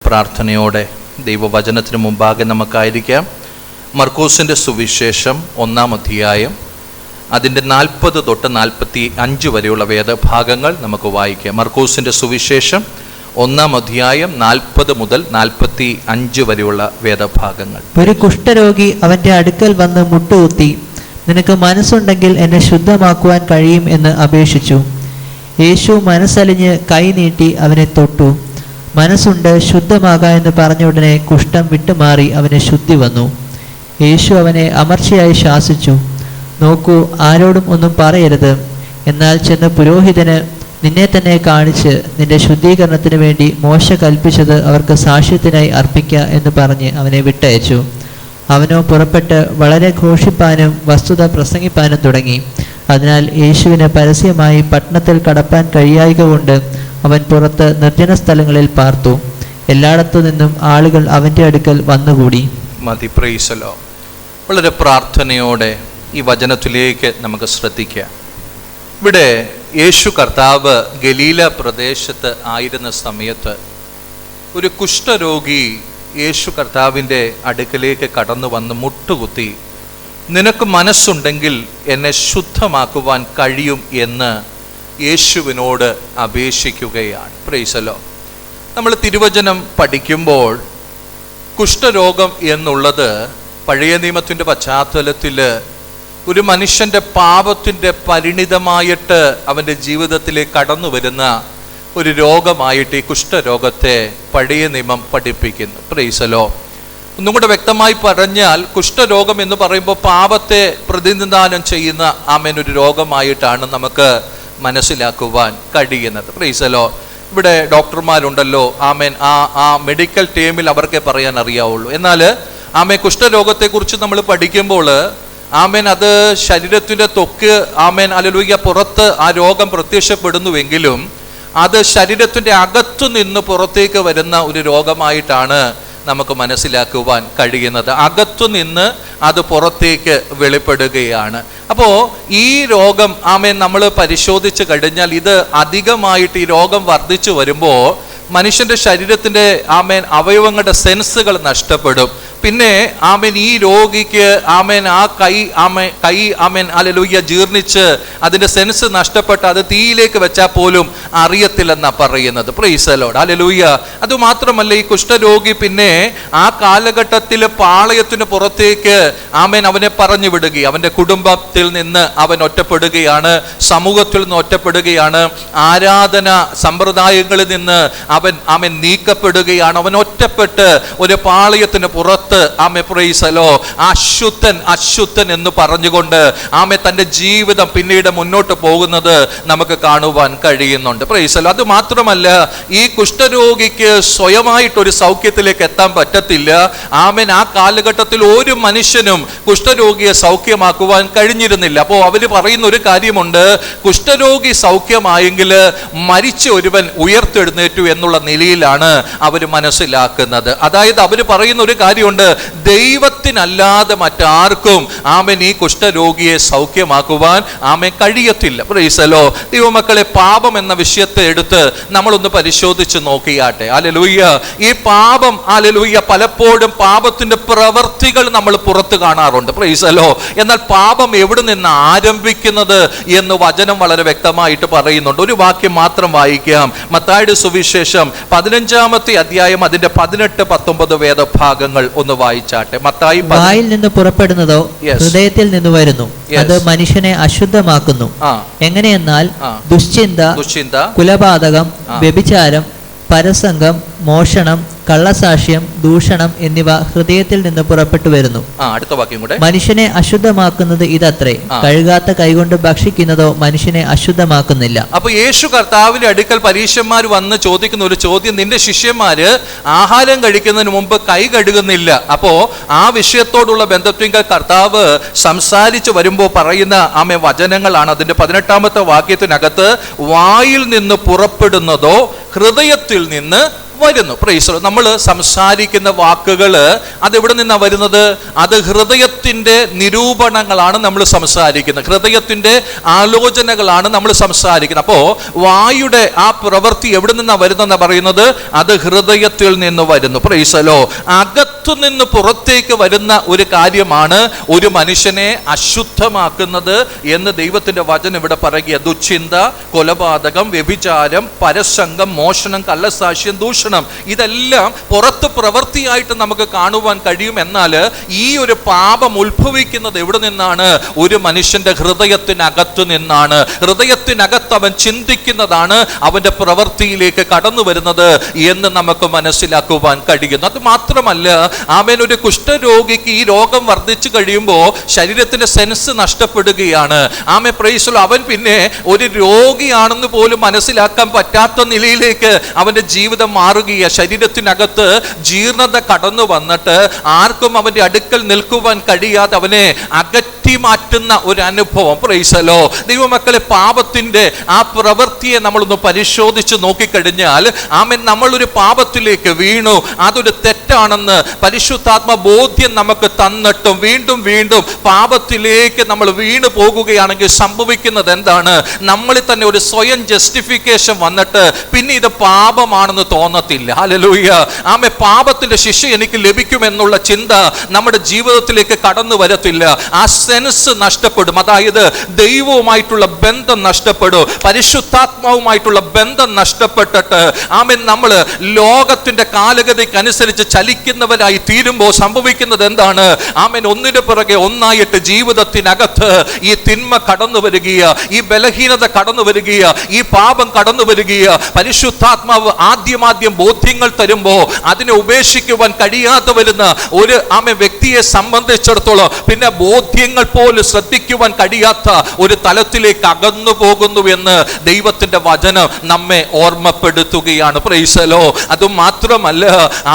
പ്രാർത്ഥനയോടെ ദൈവവചനത്തിന് മുമ്പാകെ നമുക്കായിരിക്കാം. മർക്കോസിൻ്റെ സുവിശേഷം 1-ാം അധ്യായം അതിൻ്റെ 40 തൊട്ട് 45 വരെയുള്ള വേദഭാഗങ്ങൾ നമുക്ക് വായിക്കാം. മർക്കോസിൻ്റെ സുവിശേഷം 1-ാം അധ്യായം 40 മുതൽ 45 വരെയുള്ള വേദഭാഗങ്ങൾ. ഒരു കുഷ്ഠരോഗി അവന്റെ അടുക്കൽ വന്ന് മുട്ടുകുത്തി, നിനക്ക് മനസ്സുണ്ടെങ്കിൽ എന്നെ ശുദ്ധമാക്കുവാൻ കഴിയും എന്ന് അപേക്ഷിച്ചു. യേശു മനസ്സലിഞ്ഞ് കൈ നീട്ടി അവനെ തൊട്ടു. മനസ്സുണ്ട്, ശുദ്ധമാകാ എന്ന് പറഞ്ഞ ഉടനെ കുഷ്ഠം വിട്ടുമാറി അവന് ശുദ്ധി വന്നു. യേശു അവനെ അമർച്ചയായി ശാസിച്ചു, നോക്കൂ, ആരോടും ഒന്നും പറയരുത്. എന്നാൽ ചെന്ന് പുരോഹിതന് നിന്നെ തന്നെ കാണിച്ച് നിന്റെ ശുദ്ധീകരണത്തിന് വേണ്ടി മോശ കൽപ്പിച്ചത് അവർക്ക് സാക്ഷ്യത്തിനായി അർപ്പിക്കുക എന്ന് പറഞ്ഞ് അവനെ വിട്ടയച്ചു. അവനോ പുറപ്പെട്ട് വളരെ ഘോഷിപ്പാനും വസ്തുത പ്രസംഗിപ്പാനും തുടങ്ങി. അതിനാൽ യേശുവിന് പരസ്യമായി പട്ടണത്തിൽ കടപ്പാൻ കഴിയായ്ക കൊണ്ട് അവൻ പുറത്ത് നിർജ്ജന സ്ഥലങ്ങളിൽ പാർത്തു. എല്ലായിടത്തു നിന്നും ആളുകൾ അവൻ്റെ അടുക്കൽ വന്നുകൂടി. മതി. പ്രൈസലോ. വളരെ പ്രാർത്ഥനയോടെ ഈ വചനത്തിലേക്ക് നമുക്ക് ശ്രദ്ധിക്കാം. ഇവിടെ യേശു കർത്താവ് ഗലീല പ്രദേശത്ത് ആയിരുന്ന സമയത്ത് ഒരു കുഷ്ഠരോഗി യേശു കർത്താവിൻ്റെ അടുക്കലേക്ക് കടന്നു വന്ന് മുട്ടുകുത്തി, നിനക്ക് മനസ്സുണ്ടെങ്കിൽ എന്നെ ശുദ്ധമാക്കുവാൻ കഴിയും എന്ന് യേശുവിനോട് അപേക്ഷിക്കുകയാണ്. പ്രൈസലോ. നമ്മൾ തിരുവചനം പഠിക്കുമ്പോൾ കുഷ്ഠരോഗം എന്നുള്ളത് പഴയ നിയമത്തിൻ്റെ പശ്ചാത്തലത്തിൽ ഒരു മനുഷ്യൻ്റെ പാപത്തിൻ്റെ പരിണിതമായിട്ട് അവൻ്റെ ജീവിതത്തിലേക്ക് കടന്നു വരുന്ന ഒരു രോഗമായിട്ട് ഈ കുഷ്ഠരോഗത്തെ പഴയ നിയമം പഠിപ്പിക്കുന്നു. പ്രൈസലോ. ഒന്നും കൂടെ വ്യക്തമായി പറഞ്ഞാൽ കുഷ്ഠരോഗം എന്ന് പറയുമ്പോൾ പാപത്തെ പ്രതിനിധാനം ചെയ്യുന്ന ഒരു രോഗമായിട്ടാണ് നമുക്ക് മനസ്സിലാക്കുവാൻ കഴിയുന്നത്. പ്രൈസലോ. ഇവിടെ ഡോക്ടർമാരുണ്ടല്ലോ, ആ മെഡിക്കൽ ടീമിൽ അവർക്കേ പറയാൻ അറിയാവുള്ളൂ. എന്നാൽ കുഷ്ഠരോഗത്തെക്കുറിച്ച് നമ്മൾ പഠിക്കുമ്പോൾ അത് ശരീരത്തിൻ്റെ ത്വക്ക് ഹല്ലേലൂയ പുറത്ത് ആ രോഗം പ്രത്യക്ഷപ്പെടുന്നുവെങ്കിലും അത് ശരീരത്തിൻ്റെ അകത്തു നിന്ന് പുറത്തേക്ക് വരുന്ന ഒരു രോഗമായിട്ടാണ് നമുക്ക് മനസ്സിലാക്കുവാൻ കഴിയുന്നത്. അകത്തു നിന്ന് അത് പുറത്തേക്ക് വെളിപ്പെടുകയാണ്. അപ്പോൾ ഈ രോഗം നമ്മൾ പരിശോധിച്ച് കഴിഞ്ഞാൽ ഇത് അധികമായിട്ട് ഈ രോഗം വർദ്ധിച്ചു വരുമ്പോൾ മനുഷ്യൻ്റെ ശരീരത്തിൻ്റെ അവയവങ്ങളുടെ സെൻസുകൾ നഷ്ടപ്പെടും. പിന്നെ ഈ രോഗിക്ക് ആ കൈ ഹല്ലേലൂയ ജീർണിച്ച് അതിൻ്റെ സെൻസ് നഷ്ടപ്പെട്ട് അത് തീയിലേക്ക് വെച്ചാൽ പോലും അറിയത്തില്ലെന്നാ പറയുന്നത്. Price the Lord. ഹല്ലേലൂയ. അതുമാത്രമല്ല, ഈ കുഷ്ഠരോഗി പിന്നെ ആ കാലഘട്ടത്തിൽ പാളയത്തിന് പുറത്തേക്ക് അവനെ പറഞ്ഞു വിടുകയും അവൻ്റെ കുടുംബത്തിൽ നിന്ന് അവൻ ഒറ്റപ്പെടുകയാണ്, സമൂഹത്തിൽ നിന്ന് ഒറ്റപ്പെടുകയാണ്, ആരാധന സമ്പ്രദായങ്ങളിൽ നിന്ന് അവൻ നീക്കപ്പെടുകയാണ്. അവൻ ഒറ്റപ്പെട്ട് ഒരു പാളയത്തിന് പുറത്ത് പ്രൈസലോ അശുദ്ധൻ എന്ന് പറഞ്ഞുകൊണ്ട് തൻ്റെ ജീവിതം പിന്നീട് മുന്നോട്ട് പോകുന്നത് നമുക്ക് കാണുവാൻ കഴിയുന്നുണ്ട്. പ്രൈസലോ. അത് മാത്രമല്ല, ഈ കുഷ്ഠരോഗിക്ക് സ്വയമായിട്ടൊരു സൗഖ്യത്തിലേക്ക് എത്താൻ പറ്റത്തില്ല. ആ കാലഘട്ടത്തിൽ ഒരു മനുഷ്യനും കുഷ്ഠരോഗിയെ സൗഖ്യമാക്കുവാൻ കഴിഞ്ഞിരുന്നില്ല. അപ്പോൾ അവര് പറയുന്ന ഒരു കാര്യമുണ്ട്, കുഷ്ഠരോഗി സൗഖ്യമായെങ്കിൽ മരിച്ച ഒരുവൻ ഉയർത്തെഴുന്നേറ്റു എന്നുള്ള നിലയിലാണ് അവർ മനസ്സിലാക്കുന്നത്. അതായത് അവർ പറയുന്ന ഒരു കാര്യമുണ്ട്, ദൈവത്തിനല്ലാതെ മറ്റാർക്കും ഈ കുഷ്ഠരോഗിയെ സൗഖ്യമാക്കുവാൻ കഴിയത്തില്ല. പ്രൈസലോ. ദൈവമക്കളെ, പാപം എന്ന വിഷയത്തെ എടുത്ത് നമ്മളൊന്ന് പരിശോധിച്ച് നോക്കിയാട്ടെ. ഹല്ലേലൂയ. ഈ പാപം പലപ്പോഴും പാപത്തിന്റെ പ്രവർത്തികൾ നമ്മൾ പുറത്ത് കാണാറുണ്ട്. പ്രൈസലോ. എന്നാൽ പാപം എവിടെ നിന്ന് ആരംഭിക്കുന്നത് എന്ന് വചനം വളരെ വ്യക്തമായിട്ട് പറയുന്നുണ്ട്. ഒരു വാക്യം മാത്രം വായിക്കാം. മത്തായിയുടെ സുവിശേഷം 15-ാമത്തെ അധ്യായം അതിന്റെ 18-19 വേദഭാഗങ്ങൾ ഒന്ന് വായിച്ചാട്ടെ. മത്തായി, വായിൽ നിന്ന് പുറപ്പെടുന്നതോ ഹൃദയത്തിൽ നിന്ന് വരുന്നു, അത് മനുഷ്യനെ അശുദ്ധമാക്കുന്നു. എങ്ങനെയെന്നാൽ ദുശ്ചിന്ത, കുലപാതകം, വ്യഭിചാരം, പരസംഗം, മോഷണം, കള്ളസാക്ഷ്യം, ദൂഷണം എന്നിവ ഹൃദയത്തിൽ നിന്ന് പുറപ്പെട്ടു വരുന്നു. അടുത്ത വാക്യം കൂടെ. മനുഷ്യനെ അശുദ്ധമാക്കുന്നത് ഇതത്രേ, കഴുകാത്ത കൈകൊണ്ട് ഭക്ഷിക്കുന്നതോ മനുഷ്യനെ അശുദ്ധമാക്കുന്നില്ല. അപ്പൊ യേശു കർത്താവിന്റെ അടുക്കൽ പരീശന്മാർ വന്ന് ചോദിക്കുന്ന ഒരു ചോദ്യം, നിന്റെ ശിഷ്യന്മാര് ആഹാരം കഴിക്കുന്നതിന് മുമ്പ് കൈ കഴുകുന്നില്ല. അപ്പോ ആ വിഷയത്തോടുള്ള ബന്ധത്തിൽ കർത്താവ് സംസാരിച്ചു വരുമ്പോൾ പറയുന്ന വചനങ്ങളാണ്. അതിന്റെ 18-ാമത്തെ വാക്യത്തിനകത്ത്, വായിൽ നിന്ന് പുറപ്പെടുന്നതോ ഹൃദയത്തിൽ നിന്ന് വരുന്നു. പ്രൈസ്. നമ്മൾ സംസാരിക്കുന്ന വാക്കുകൾ അതെവിടെ നിന്നാണ് വരുന്നത്? അത് ഹൃദയത്തിൻ്റെ നിരൂപണങ്ങളാണ് നമ്മൾ സംസാരിക്കുന്നത്, ഹൃദയത്തിൻ്റെ ആലോചനകളാണ് നമ്മൾ സംസാരിക്കുന്നത്. അപ്പോൾ വായുടെ ആ പ്രവൃത്തി എവിടെ നിന്നാണ് വരുന്നതെന്ന് പറയുന്നത്? അത് ഹൃദയത്തിൽ നിന്ന് വരുന്നു. പ്രൈസലോ. അകത്തു നിന്ന് പുറത്തേക്ക് വരുന്ന ഒരു കാര്യമാണ് ഒരു മനുഷ്യനെ അശുദ്ധമാക്കുന്നത് എന്ന് ദൈവത്തിന്റെ വചനം ഇവിടെ പറയുക. ദുശ്ചിന്ത, കൊലപാതകം, വ്യഭിചാരം, പരസംഗം, മോഷണം, കള്ളസാക്ഷ്യം, ദൂഷണം, ഇതെല്ലാം പുറത്ത് പ്രവൃത്തിയായിട്ട് നമുക്ക് കാണുവാൻ കഴിയും. എന്നാൽ ഈ ഒരു പാപം ഉത്ഭവിക്കുന്നത് എവിടെ നിന്നാണ്? ഒരു മനുഷ്യന്റെ ഹൃദയത്തിനകത്തു നിന്നാണ്. ഹൃദയത്തിനകത്ത് അവൻ ചിന്തിക്കുന്നതാണ് അവന്റെ പ്രവൃത്തിയിലേക്ക് കടന്നു വരുന്നത് എന്ന് നമുക്ക് മനസ്സിലാക്കുവാൻ കഴിയുന്നു. അത് മാത്രമല്ല, അവൻ ഒരു കുഷ്ഠരോഗിക്ക് ഈ രോഗം വർദ്ധിച്ചു കഴിയുമ്പോൾ ശരീരത്തിന്റെ സെൻസ് നഷ്ടപ്പെടുകയാണ്. ആമേ പ്രൈസ്. അവൻ പിന്നെ ഒരു രോഗിയാണെന്ന് പോലും മനസ്സിലാക്കാൻ പറ്റാത്ത നിലയിലേക്ക് അവന്റെ ജീവിതം മാറുകയാണ്. ശരീരത്തിനകത്ത് ജീർണത കടന്നു വന്നിട്ട് ആർക്കും അവന്റെ അടുക്കൽ നിൽക്കുവാൻ കഴിയാതെ അവനെ അകറ്റി മാറ്റുന്ന ഒരു അനുഭവം. പ്രൈസലോ. ദൈവമക്കളെ, പാപത്തിന്റെ ആ പ്രവൃത്തിയെ നമ്മളൊന്ന് പരിശോധിച്ച് നോക്കിക്കഴിഞ്ഞാൽ ആമേൻ, നമ്മളൊരു പാപത്തിലേക്ക് വീണു, അതൊരു തെറ്റാണെന്ന് പരിശുദ്ധാത്മ ബോധ്യം നമുക്ക് തന്നിട്ടും വീണ്ടും വീണ്ടും പാപത്തിലേക്ക് നമ്മൾ വീണു പോകുകയാണെങ്കിൽ സംഭവിക്കുന്നത് എന്താണ്? നമ്മളിൽ തന്നെ ഒരു സ്വയം ജസ്റ്റിഫിക്കേഷൻ വന്നിട്ട് പിന്നെ ഇത് പാപമാണെന്ന് തോന്നത്തില്ല. ഹല്ലേലൂയ. ആമേ, പാപത്തിന്റെ ശിക്ഷ എനിക്ക് ലഭിക്കുമെന്നുള്ള ചിന്ത നമ്മുടെ ജീവിതത്തിലേക്ക് കടന്നു വരത്തില്ല. ആ സെൻസ് നഷ്ടപ്പെടും. അതായത് ദൈവവുമായിട്ടുള്ള ബന്ധം നഷ്ടപ്പെടും, പരിശുദ്ധാത്മാവുമായിട്ടുള്ള ബന്ധം നഷ്ടപ്പെട്ടിട്ട് ആമേൻ, നമ്മൾ ലോകത്തിന്റെ കാലഗതിക്കനുസരിച്ച് ചലിക്കുന്നവരായി തീരുമ്പോൾ സംഭവിക്കുന്നത് എന്താണ്? ആമേൻ, ഒന്നിനു പിറകെ ഒന്നായിട്ട് ജീവിതത്തിനകത്ത് ഈ തിന്മ കടന്നു വരികയ, ഈ ബലഹീനത കടന്നു വരികയ, ഈ പാപം കടന്നു വരികയ. പരിശുദ്ധാത്മാവ് ആദ്യം ബോധ്യങ്ങൾ തരുമ്പോൾ അതിനെ ഉപേക്ഷിക്കുവാൻ കഴിയാതെ വരുന്ന ഒരു വ്യക്തിയെ സംബന്ധിച്ചിടത്തോളം പിന്നെ ബോധ്യങ്ങൾ പോലും ശ്രദ്ധിക്കുവാൻ കഴിയാത്ത ഒരു തലത്തിലേക്ക് അകന്നു പോകുന്നു എന്ന് ദൈവത്തിന്റെ വചനം നമ്മെ ഓർമ്മപ്പെടുത്തുകയാണ്. പ്രൈസലോ. അതുമാത്രമല്ല,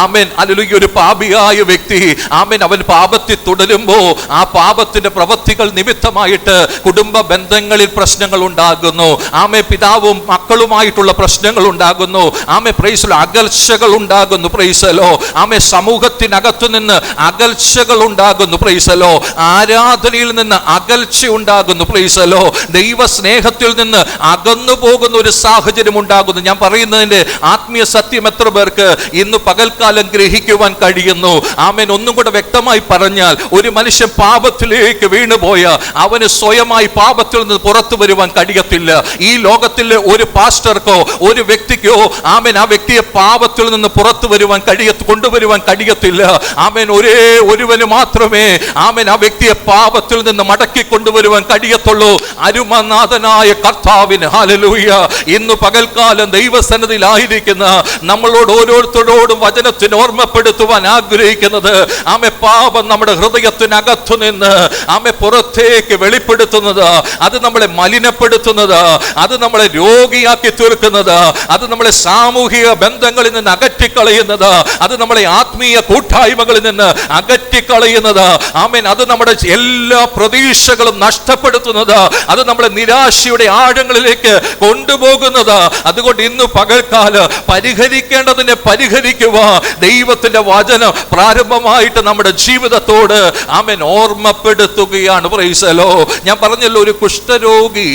ആമേൻ, ഹല്ലേലൂയ, ഒരു പാപിയായ വ്യക്തി ആമേൻ, അവൻ പാപത്തിൽ തുടരുമ്പോ ആ പാപത്തിന്റെ പ്രവൃത്തികൾ നിമിത്തമായിട്ട് കുടുംബ ബന്ധങ്ങളിൽ പ്രശ്നങ്ങൾ ഉണ്ടാകുന്നു. ആമേ, പിതാവും മക്കളുമായിട്ടുള്ള പ്രശ്നങ്ങൾ ഉണ്ടാകുന്നു. ആമേ പ്രൈസലോ. അകൽച്ചകൾ ഉണ്ടാകുന്നു. പ്രൈസലോ. ആമേ, സമൂഹത്തിനകത്തു നിന്ന് അകൽച്ചകൾ ഉണ്ടാകുന്നു. പ്രൈസലോ. ആരാധനയിൽ നിന്ന് അകൽച്ച ഉണ്ടാകുന്നു. പ്രൈസലോ. ദൈവ സ്നേഹത്തിൽ നിന്ന് അകന്നു പോകുന്ന ഒരു സാഹചര്യം ഉണ്ടാകുന്നു. ഞാൻ പറയുന്നതിന്റെ ആത്മീയ സത്യം എത്ര പേർക്ക് ഇന്ന് പകൽക്കാലം ഗ്രഹിക്കുവാൻ കഴിയുന്നു? ആമേൻ. ഒന്നും കൂടെ വ്യക്തമായി പറഞ്ഞാൽ, ഒരു മനുഷ്യൻ പാപത്തിലേക്ക് വീണുപോയ അവന് സ്വയമായി പാപത്തിൽ നിന്ന് പുറത്തു വരുവാൻ കഴിയത്തില്ല. ഈ ലോകത്തിലെ ഒരു പാസ്റ്റർക്കോ ഒരു വ്യക്തിക്കോ ആമേൻ, ആ വ്യക്തിയെ പാപത്തിൽ നിന്ന് പുറത്തു വരുവാൻ കൊണ്ടുവരുവാൻ കഴിയത്തില്ല. ആമേൻ, ഒരേ ഒരുവന് മാത്രമേ ആമേൻ ആ വ്യക്തിയെ പാപത്തിൽ നിന്ന് മടക്കി കൊണ്ടുവരുവാൻ കഴിയത്തുള്ളൂ. അരുമനാഥനായ കർത്താവിന്. ഹല്ലേലൂയ. ഇന്ന് പകൽക്കാലം ദൈവസന്നിധിയിലായിരിക്കുന്ന നമ്മളോട് ഓരോരുത്തരോടും വചനത്തിന് ഓർമ്മപ്പെടുത്തുവാൻ ആഗ്രഹിക്കുന്നത്, ആമേ, പാപം നമ്മുടെ ഹൃദയത്തിനകത്തു നിന്ന് ആമേ പുറത്തേക്ക് വെളിപ്പെടുത്തുന്നത്, അത് നമ്മളെ മലിനപ്പെടുത്തുന്നത്, അത് നമ്മളെ രോഗിയാക്കി തീർക്കുന്നത്, അത് നമ്മളെ സാമൂഹിക ബന്ധങ്ങളിൽ നിന്ന് അകറ്റിക്കളയുന്നത്, അത് നമ്മളെ ആത്മീയ കൂട്ടായ്മകളിൽ നിന്ന് അകറ്റിക്കളയുന്നത്, ആമേൻ, അത് നമ്മുടെ എല്ലാ പ്രതീക്ഷകളും നഷ്ടപ്പെടുത്തുന്നത്, അത് നമ്മളെ നിരാശയുടെ ആഴങ്ങളിലേക്ക് കൊണ്ടുപോകുന്നത്. അതുകൊണ്ട് ഇന്ന് പകൽക്കാലം പരിഹരിക്കേണ്ടതിനെ പരിഹരിക്കുക ദൈവത്തിന്റെ വചനം പ്രാരംഭമായിട്ട് നമ്മുടെ ജീവിതത്തോട് ആമേൻ ഓർമ്മപ്പെടുത്തുകയാണ്. പ്രൈസലോ. ഞാൻ പറഞ്ഞല്ലോ, ഒരു കുഷ്ഠരോഗി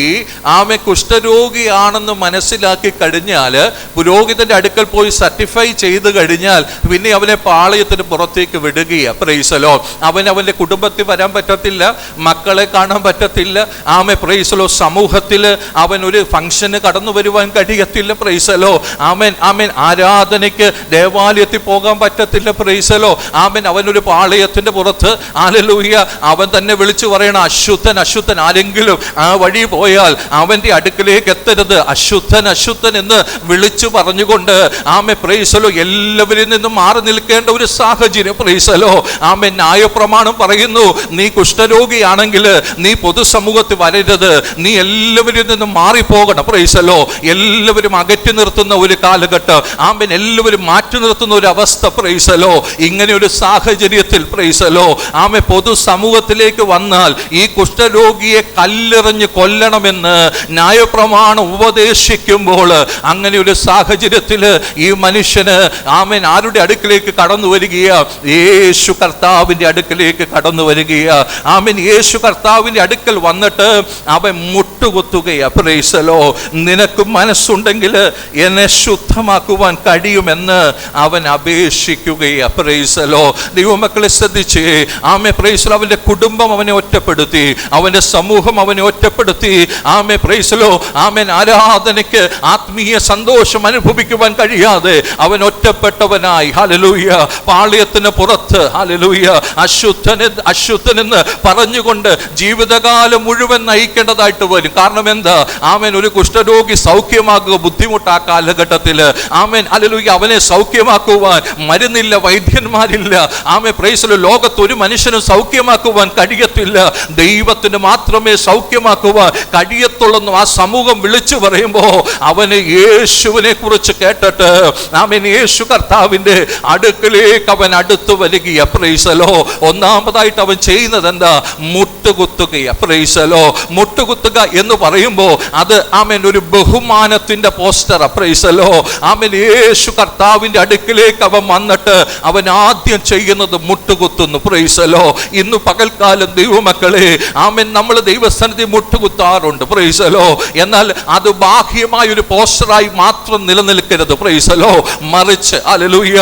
കുഷ്ഠരോഗിയാണെന്ന് മനസ്സിലാക്കി കഴിഞ്ഞാൽ പുരോഹിതന്റെ അടുക്കൽ പോയി സർട്ടിഫൈ ചെയ്ത് കഴിഞ്ഞാൽ പിന്നെ അവനെ പാളയത്തിന് പുറത്തേക്ക് വിടുകയാണ്. പ്രൈസലോ. അവന്റെ കുടുംബത്തിൽ വരാൻ പറ്റത്തില്ല, മക്കളെ കാണാൻ പറ്റത്തില്ല. ആമേ പ്രൈസലോ. സമൂഹത്തിൽ അവൻ ഒരു ഫംഗ്ഷന് കടന്നു വരുവാൻ കഴിയത്തില്ല. പ്രൈസലോ. ആമേൻ. ആമേൻ. ആരാധനയ്ക്ക് ദേവാലയത്തിൽ പോകാൻ പറ്റത്തില്ല. പ്രൈസലോ. ആമേൻ. അവനൊരു പാളയത്തിന്റെ പുറത്ത് ഹല്ലേലൂയ അവൻ തന്നെ വിളിച്ചു പറയണം, അശുദ്ധൻ അശുദ്ധൻ. ആരെങ്കിലും ആ വഴി പോയാൽ അവന്റെ അടുക്കലേക്ക് എത്തരുത്, അശുദ്ധൻ അശുദ്ധൻ എന്ന് വിളിച്ചു പറഞ്ഞുകൊണ്ട് ആമേ പ്രൈസലോ എല്ലാവരിൽ നിന്നും മാറി നിൽക്കേണ്ട ഒരു സാഹചര്യം. പ്രൈസലോ. ആമേ, ന്യായപ്രമാണം പറയുന്നു, നീ കുഷ്ഠരോഗിയാണെങ്കിൽ നീ പൊതുസമൂഹത്തിൽ വരരുത്, നീ എല്ലാവരിൽ നിന്നും മാറിപ്പോകണം. പ്രൈസലോ. എല്ലാവരും അകറ്റി നിർത്തുന്ന ഒരു കാലഘട്ടം. ആമേൻ. എല്ലാവരും മാറ്റി നിർത്തുന്ന ഒരു അവസ്ഥ. പ്രൈസലോ. ഇങ്ങനെ ഒരു സാഹചര്യത്തിൽ പ്രൈസലോ ആമേ പൊതു സമൂഹത്തിലേക്ക് വന്നാൽ ഈ കുഷ്ഠരോഗിയെ കല്ലെറിഞ്ഞ് കൊല്ലണമെന്ന് ന്യായപ്രമാണം ഉപദേശിക്കുമ്പോൾ അങ്ങനെ ഒരു സാഹചര്യത്തിൽ ഈ മനുഷ്യന് ആമേൻ ആരുടെ അടുക്കിലേക്ക് കടന്നു വരികയാ? യേശു കർത്താവിന്റെ അടുക്കിലേക്ക് കടന്നു വരികയാ. ആമേൻ യേശു കർത്താവിന്റെ അടുക്കൽ വന്നിട്ട് അവൻ മുട്ടുകുത്തുകയാ. പ്രൈസലോ നിനക്ക് മനസ്സുണ്ടെങ്കിൽ എന്നെ ശുദ്ധമാക്കുവാൻ കഴിയുമെന്ന് അവൻ അപേക്ഷിക്കുകയാ. പ്രൈസലോ ദൈവമക്കളെ ശ്രദ്ധിച്ചേ. ആമേ പ്രൈസലോ അവന്റെ കുടുംബം അവനെ ഒറ്റപ്പെടുത്തി, അവന്റെ സമൂഹം അവനെ ഒറ്റപ്പെടുത്തി. ആമേ പ്രൈസലോ ആമേൻ ആരാധനയ്ക്ക് ആത്മീയ സന്തോഷം അനുഭവിക്കുവാൻ കഴിയാതെ അവൻ ഒറ്റപ്പെട്ടവനായി. ഹല്ലേലൂയ. പാളയത്തിന് പുറത്ത് ഹല്ലേലൂയ അശുദ്ധനെന്ന് പറഞ്ഞുകൊണ്ട് ജീവിതകാലം മുഴുവൻ നയിക്കേണ്ടതായിട്ട് വരും. കാരണം എന്താ? ആമേൻ ഒരു കുഷ്ഠരോഗി സൗഖ്യമാക്കുക ബുദ്ധിമുട്ട് ആ കാലഘട്ടത്തിൽ. Amen hallelujah. അവനെ സൗഖ്യമാക്കുവാൻ മരുന്നില്ല, വൈദ്യന്മാരില്ല. ആമേൻ പ്രൈസലോ ലോകത്ത് ഒരു മനുഷ്യനും സൗഖ്യമാക്കുവാൻ കഴിയത്തില്ല. ദൈവത്തിന് മാത്രമേ സൗഖ്യമാക്കുവാൻ കഴിയത്തുള്ളൂ. ആ സമൂഹം വിളിച്ചു പറയുമ്പോ അവന് യേശുവിനെ കുറിച്ച് കേട്ടിട്ട് ആമേൻ യേശു കർത്താവിന്റെ അടുക്കലേക്ക് അവൻ അടുത്തു വരികയാ. പ്രൈസലോ ഒന്നാമതായിട്ട് അവൻ ചെയ്യുന്നത് എന്താ? മുട്ടുകുത്തുകയാ. പ്രൈസലോ മുട്ടുകുത്തുക എന്ന് പറയുമ്പോ അത് ആമേൻ ഒരു ബഹുമാനത്തിന്റെ പോസ്റ്റർ. പ്രൈസലോ ആമേൻ യേശു കർത്താവിന്റെ അടുക്കിലേക്ക് അവൻ വന്നിട്ട് അവൻ ആദ്യം ചെയ്യുന്നത് മുട്ടുകുത്തുന്നു. പ്രൈസലോ ഇന്ന് പകൽക്കാലം ദൈവമക്കളെ ആമേൻ നമ്മൾ ദൈവസന്നിധി മുട്ടുകുത്താറുണ്ട്. പ്രൈസലോ എന്നാൽ അത് ബാഹ്യമായ ഒരു പോസ്റ്ററായി മാത്രം നിലനിൽക്കരുത്. പ്രൈസലോ മറിച്ച് ഹല്ലേലൂയ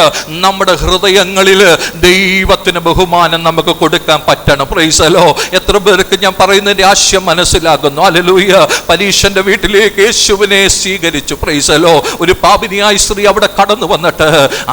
നമ്മുടെ ഹൃദയങ്ങളിൽ ദൈവത്തിന് ബഹുമാനം നമുക്ക് കൊടുക്കാൻ പറ്റണം. പ്രൈസലോ എത്ര പേർക്ക് ഞാൻ പറയുന്നതിന്റെ ആശയം മനസ്സിലാകുന്നു? ഹല്ലേലൂയ. പരീശന്റെ വീട്ടിലേക്ക് യേശുവിനെ സ്വീകരിച്ചു. പ്രൈസലോ ഒരു പാപിനിയായ സ്ത്രീ അവിടെ കടന്നു വന്നിട്ട്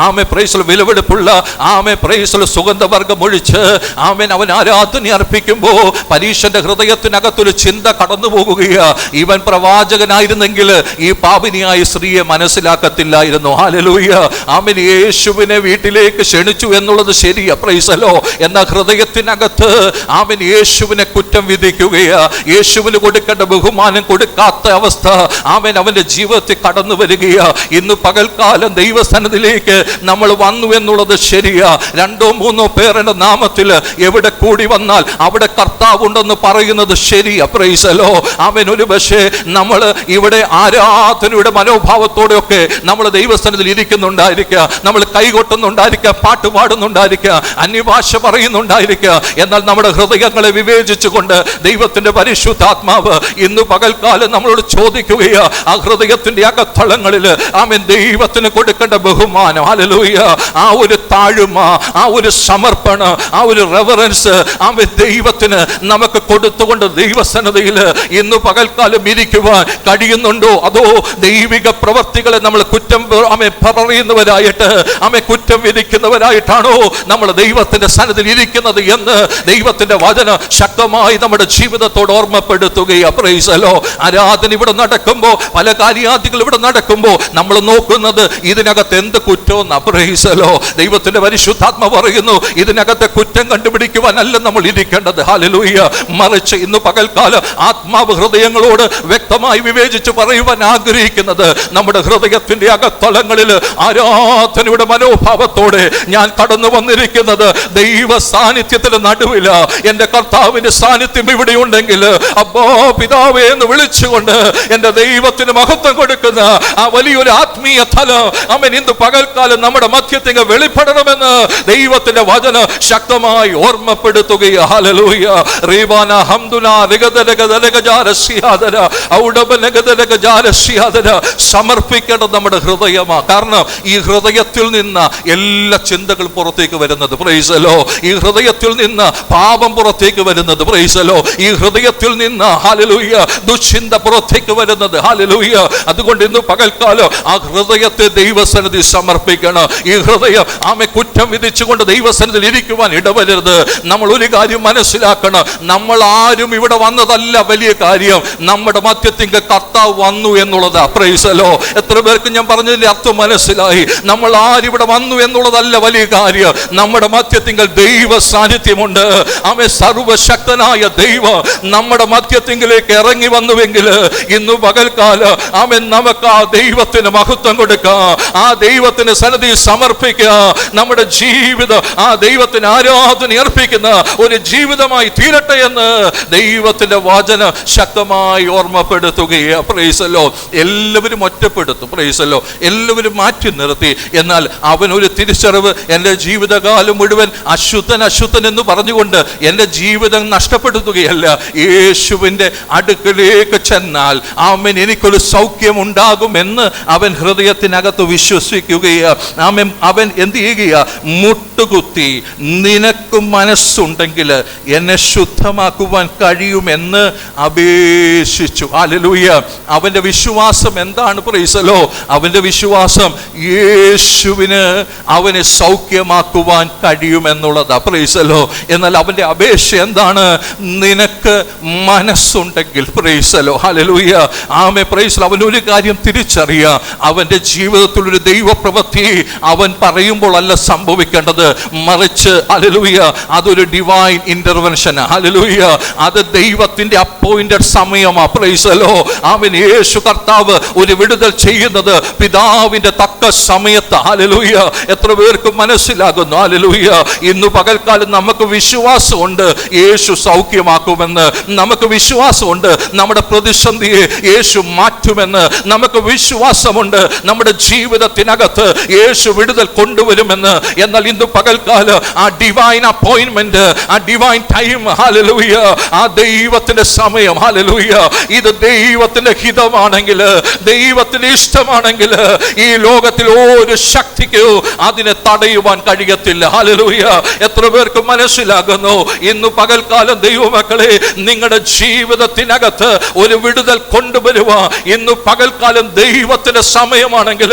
ആമേ പ്രൈസലോ വിലവെടുപ്പുള്ള ആമേ പ്രൈസലോ സുഗന്ധവർഗം ഒഴിച്ച് ആമേൻ അവൻ ആരാധന അർപ്പിക്കുമ്പോ പരീശന്റെ ഹൃദയത്തിനകത്തൊരു ചിന്ത കടന്നു പോകുകയാ. ഇവൻ പ്രവാചകനായിരുന്നെങ്കിൽ ഈ പാപിനിയായ സ്ത്രീയെ മനസ്സിലാക്കത്തില്ലായിരുന്നു. ഹല്ലേലൂയ. ആമേൻ യേശുവിനെ വീട്ടിലേക്ക് ക്ഷണിച്ചു എന്നുള്ളത് ശരിയാ. പ്രൈസലോ എന്നാൽ ഹൃദയത്തിനകത്ത് ആമേൻ യേശുവിനെ കുറ്റം വിധിക്കുകയാ. യേശുവിന് കൊടുക്കേണ്ട ബഹുമാനം കൊടുക്കാത്ത അവസ്ഥ ആമേൻ അവന്റെ ജീവിതത്തിൽ കടന്നു വരികയാ. ഇന്ന് പകൽക്കാലം ദൈവസന്നിധിയിലേക്ക് നമ്മൾ വന്നു എന്നുള്ളത് ശരിയാ. 2-3 പേരുടെ നാമത്തിൽ എവിടെ കൂടി വന്നാൽ അവിടെ കർത്താവ് ഉണ്ടെന്ന് പറയുന്നത് ശരിയാ. പ്രൈസലോ ആമേൻ ഒരു പക്ഷേ നമ്മൾ ഇവിടെ ആരാധനയുടെ മനോഭാവത്തോടെയൊക്കെ നമ്മൾ ദൈവസന്നിധിയിൽ ഇരിക്കുന്നുണ്ടായിരിക്കുക, നമ്മൾ കൈകൊട്ടുന്നുണ്ടായിരിക്കുക, പാട്ട് പാടുന്നുണ്ടായിരിക്കുക, അന്യഭാഷ പറയുന്നുണ്ടായിരിക്കുക. എന്നാൽ നമ്മുടെ ഹൃദയങ്ങളെ വിവേചിച്ചുകൊണ്ട് ദൈവത്തിന്റെ പരിശുദ്ധാത്മാവ് ഇന്ന് പകൽക്കാലം നമ്മളോട് ചോദിക്കുകയാ. ആ ഹൃദയത്തിന്റെ അകത്തളങ്ങളിൽ ആമേൻ ദൈവത്തിന് കൊടുക്കേണ്ട ബഹുമാനം, ഹല്ലേലൂയ, ആ ഒരു താഴ്മ, ആ ഒരു സമർപ്പണം, ആ ഒരു റെവറൻസ് ആമേൻ ദൈവത്തിന് നമുക്ക് കൊടുത്തുകൊണ്ട് ദൈവസന്നിധിയിൽ ഇന്ന് പകൽക്കാലം ഇരിക്കുവാൻ കഴിയുന്നുണ്ടോ? അതോ ദൈവിക പ്രവർത്തികളെ നമ്മൾ കുറ്റം പറയുന്നവരായിട്ട് കുറ്റം വിധിക്കുന്നവരായിട്ടാണോ നമ്മൾ ദൈവത്തിന്റെ സന്നിധിയിൽ ഇരിക്കുന്നത് എന്ന് ദൈവത്തിന്റെ വചനം ശക്തമായി നമ്മുടെ ജീവിതത്തോട് ഓർമ്മപ്പെടുത്തുകയാ. പ്രൈസലോ ആരാധന ഇവിടെ നടക്കുമ്പോ, പല കാര്യാദികൾ ഇവിടെ നടക്കുമ്പോ നമ്മൾ നോക്കുന്നത് ഇതിനകത്ത് എന്ത് കുറ്റമെന്നാ. പ്രൈസലോ ദൈവത്തിന്റെ പരിശുദ്ധാത്മ പറയുന്നു ഇതിനകത്തെ കുറ്റം കണ്ടുപിടിക്കുവാനല്ല നമ്മൾ ഇരിക്കേണ്ടത്. ഹല്ലേലൂയ. മറിച്ച് ഇന്ന് പകൽക്കാലം ആത്മാവ് ഹൃദയങ്ങളോട് വ്യക്തമായി വിവേചിച്ച് പറയുവാൻ ആഗ്രഹിക്കുന്നത് നമ്മുടെ ഹൃദയത്തിന്റെ അകത്തളങ്ങളിൽ ആരാധനയുടെ മനോഭാവത്തോടെ ഞാൻ കടന്നു വന്നിരിക്കുന്നത് ദൈവ സാന്നിധ്യത്തിന്റെ നടുവില. എന്റെ കർത്താവിന്റെ സാന്നിധ്യം ഇവിടെ ഉണ്ടെങ്കിൽ അബ്ബാ പിതാവേ എന്ന് വിളിച്ചുകൊണ്ട് എന്റെ ദൈവത്തിന് മഹത്വം കൊടുക്കുന്ന ആ വലിയൊരു ആത്മീയ തലം അവൻ ഇന്ന് പകൽക്കാലം നമ്മുടെ മധ്യത്തിൽ വെളിപ്പെടണമെന്ന് ദൈവത്തിന്റെ വചനം ശക്തമായി ഓർമ്മപ്പെടുത്തുകയാണ്. ഹല്ലേലൂയ. റീബാന ഹംദുന രഗദരഗദരഗജാരസിയാദര ഔഡബനഗദരഗജാരസിയാദര സമർപ്പിക്കേണ്ടത് നമ്മുടെ ഹൃദയമാണ്. കാരണം ഈ ഹൃദയത്തിൽ നിന്ന് എല്ലാ ചിന്തകളും പുറത്തേക്ക് വരുന്നത്. പ്രൈസലോ ഈ ഹൃദയത്തിൽ നിന്ന് പാപം പുറത്തേക്ക് വരുന്നത്. പ്രൈസലോ ഈ ഹൃദയത്തിൽ നിന്ന് ഹല്ലേലൂയ ദുശ്ചിന്ത പുറത്തേക്ക് വരുന്നത്. ഹല്ലേലൂയ. അതുകൊണ്ട് ഇന്ന് പകൽക്കാലം ആ ഹൃദയത്തെ ദൈവസന്നിധി സമർപ്പിക്കണം. ഈ ഹൃദയം ആമെ കുറ്റം വിധിച്ചുകൊണ്ട് ദൈവസന്നിധിയിൽ ഇരിക്കുവാൻ ഇടവരരുത്. നമ്മൾ ഒരു കാര്യം മനസ്സിലാക്കണം, നമ്മൾ ആരും ഇവിടെ വന്നതല്ല വലിയ കാര്യം, നമ്മുടെ മധ്യത്തിൽ കർത്താവ് വന്നു എന്നുള്ളതാ. പ്രൈസലോ എത്ര പേർക്ക് ഞാൻ പറഞ്ഞതിന്റെ അർത്ഥം മനസ്സിലായി? നമ്മൾ ആരിവിടെ വന്നു എന്നുള്ളതല്ല വലിയ കാര്യം, നമ്മുടെ മധ്യത്തിൽ ദൈവ സാന്നിധ്യമുണ്ട്. ആമേ സർവശക്തനായ ദൈവം നമ്മുടെ മധ്യത്തിലേക്ക് ഇറങ്ങി വന്നുവെങ്കിൽ ഇന്ന് പകൽക്കാലം ആമേ നമുക്ക് ആ ദൈവത്തിന് മഹത്വം കൊടുക്കാം, ആ ദൈവത്തിന് സന്നിധി സമർപ്പിക്കാം. നമ്മുടെ ജീവിതം ആ ദൈവത്തിന് ആരാധന അർപ്പിക്കുന്ന ഒരു ജീവിതമായി തീരട്ടെ എന്ന് ദൈവത്തിന്റെ വചനം ശക്തമായി ഓർമ്മപ്പെടുത്തുകയാണ്. Praise the Lord. എല്ലാവരും ഒറ്റപ്പെടുത്തും. Price the Lord. എല്ലാവരും മാറ്റി നിർത്തി. എന്നാൽ അവനൊരു തിരിച്ചറിവ്, എൻ്റെ ജീവിതകാലം മുഴുവൻ അശുദ്ധൻ അശുദ്ധൻ എന്ന് പറഞ്ഞുകൊണ്ട് എൻ്റെ ജീവിതം നഷ്ടപ്പെടുത്തുകയല്ല. യേശുവിൻ്റെ അടുക്കലേക്ക് ചെന്നാൽ ആമേൻ എനിക്കൊരു സൗഖ്യം ഉണ്ടാകുമെന്ന് അവൻ ഹൃദയത്തിനകത്ത് വിശ്വസിക്കുകയാണ്. ആമേൻ അവൻ എന്ത് ചെയ്യുക? മുട്ടുകുത്തി, നിനക്ക് മനസ്സുണ്ടെങ്കിൽ എന്നെ ശുദ്ധമാക്കുവാൻ കഴിയുമെന്ന് അപേക്ഷിച്ചു. ഹല്ലേലൂയ. അവൻ്റെ വിശ്വാസം എന്താണ്? Praise the Lord. അവൻ്റെ വിശ്വാസം യേശുവിന് അവനെ സൗഖ്യമാക്കുവാൻ കഴിയുമെന്നുള്ളതാ. Praise the Lord. എന്നാൽ അവൻ്റെ അപേക്ഷ എന്താണ്? നിനക്ക് മനസ്സുണ്ടെങ്കിൽ. Praise the Lord. ഹല്ലേലൂയ. ആമേൻ. Praise the Lord. അവൻ ഒരു കാര്യം തിരിച്ചറിയാം. അവൻ്റെ ജീവിതത്തിൽ ഒരു ദൈവപ്രവൃത്തി അവൻ പറയുമ്പോൾ അല്ല സംഭവിക്കേണ്ടത്, മറിച്ച് ഹല്ലേലൂയ അതൊരു ഡിവൈൻ ഇന്റർവെൻഷൻ. ഹല്ലേലൂയ. അത് ദൈവത്തിന്റെ അപ്പോയിന്റഡ് സമയമാ. Praise the Lord. ആമേൻ. യേശു കർത്താവ് ഒരു വിടുതൽ ചെയ്യുന്നത് പിതാവിന്റെ തക്ക സമയത്ത്. ഹല്ലേലൂയ. എത്ര പേർക്ക് മനസ്സിലാകുന്നു? ഹല്ലേലൂയ. ഇന്ന് പകൽക്കാലം നമുക്ക് വിശ്വാസമുണ്ട് യേശു സൗഖ്യമാക്കുമെന്ന്. നമുക്ക് വിശ്വാസമുണ്ട് നമ്മുടെ പ്രതിസന്ധിയെ യേശു മാറ്റുമെന്ന്. നമുക്ക് വിശ്വാസമുണ്ട് നമ്മുടെ ജീവിതത്തിനകത്ത് യേശു വിടുതൽ കൊണ്ടുവരുമെന്ന്. എന്നാൽ ഇന്ന് പകൽക്കാലം ആ ഡിവൈൻ അപ്പോയിന്റ്മെന്റ്, ആ ഡിവൈൻ ടൈം, ഹല്ലേലൂയ, ആ ദൈവത്തിന്റെ സമയം, ഹല്ലേലൂയ, ഇത് ദൈവത്തിന്റെ ഹിതമാണെങ്കിൽ, ദൈവത്തിന്റെ ഇഷ്ടമാണെങ്കിൽ ഈ ലോകത്തിൽ ഒരു ശക്തിക്കോ അതിനെ തടയുവാൻ കഴിയത്തില്ല. ഹല്ലേലൂയ. എത്ര പേർക്ക് മനസ്സിലാകുന്നു? ഇന്ന് പകൽക്കാലം ദൈവമക്കളെ, നിങ്ങളുടെ ജീവിതത്തിനകത്ത് ഒരു വിടുതൽ കൊണ്ടുവരുവാൻ ഇന്ന് പകൽക്കാലം ദൈവത്തിന്റെ സമയമാണെങ്കിൽ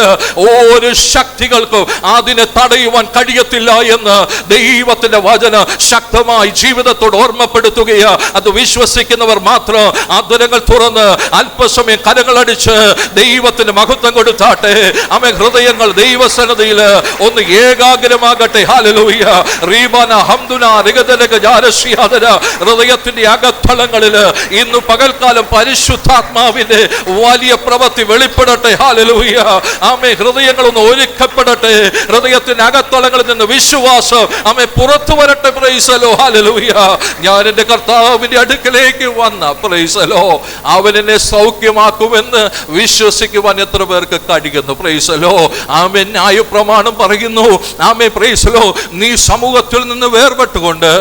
ഒരു ശക്തികൾക്കും അതിനെ തടയുവാൻ കഴിയത്തില്ല എന്ന് ദൈവത്തിന്റെ വചനം ശക്തമായി ജീവിതത്തോട് ഓർമ്മപ്പെടുത്തുകയാ. അത് വിശ്വസിക്കുന്നവർ മാത്രം അധരങ്ങൾ തുറന്ന് അല്പസമയം കരങ്ങളടിച്ച് ദൈവത്തിന് മഹത്വം കൊടുത്താട്ടെ. ആമേൻ. ഹൃദയങ്ങൾ ദൈവസന്നിധിയിൽ ഒന്ന് ഏകാഗ്രമാകട്ടെ. ഹല്ലേലൂയ. റീബാന ഹംദുന റിഗദലക ജാരശിയാദര. ഹൃദയത്തിന്റെ അകത്തളങ്ങളിൽ ഇന്ന് പകൽക്കാലം പരിശുദ്ധാത്മാവിന്റെ വലിയ പ്രവൃത്തി വെളിപ്പെടട്ടെ. ഹല്ലേലൂയ. ആമേൻ. ഹൃദയങ്ങൾ ഒന്ന് ഒരുക്കപ്പെടട്ടെ. ഹൃദയത്തിന്റെ അകത്തളങ്ങളിൽ നിന്ന് വിശ്വാസം ആമേൻ പുറത്തു വരട്ടെ. Price the Lord. ഹല്ലേലൂയ. ഞാൻ എൻ്റെ കർത്താവിന്റെ അടുക്കലേക്ക് വന്ന, പ്രൈസ് ദി ലോർഡ്, അവൻ എന്നെ സൗഖ്യമാക്കുമെന്ന് വിശ്വസിക്കുവാൻ എത്ര പേർക്ക് കഴിയുന്നു? Praise the Lord. ആമേൻ. ന്യായപ്രമാണം പറയുന്നു, ആമേൻ, പ്രൈസ് ദി ലോർഡ്, നീ സമൂഹത്തിൽ നിന്ന് വേർപെട്ടുകൊണ്ട്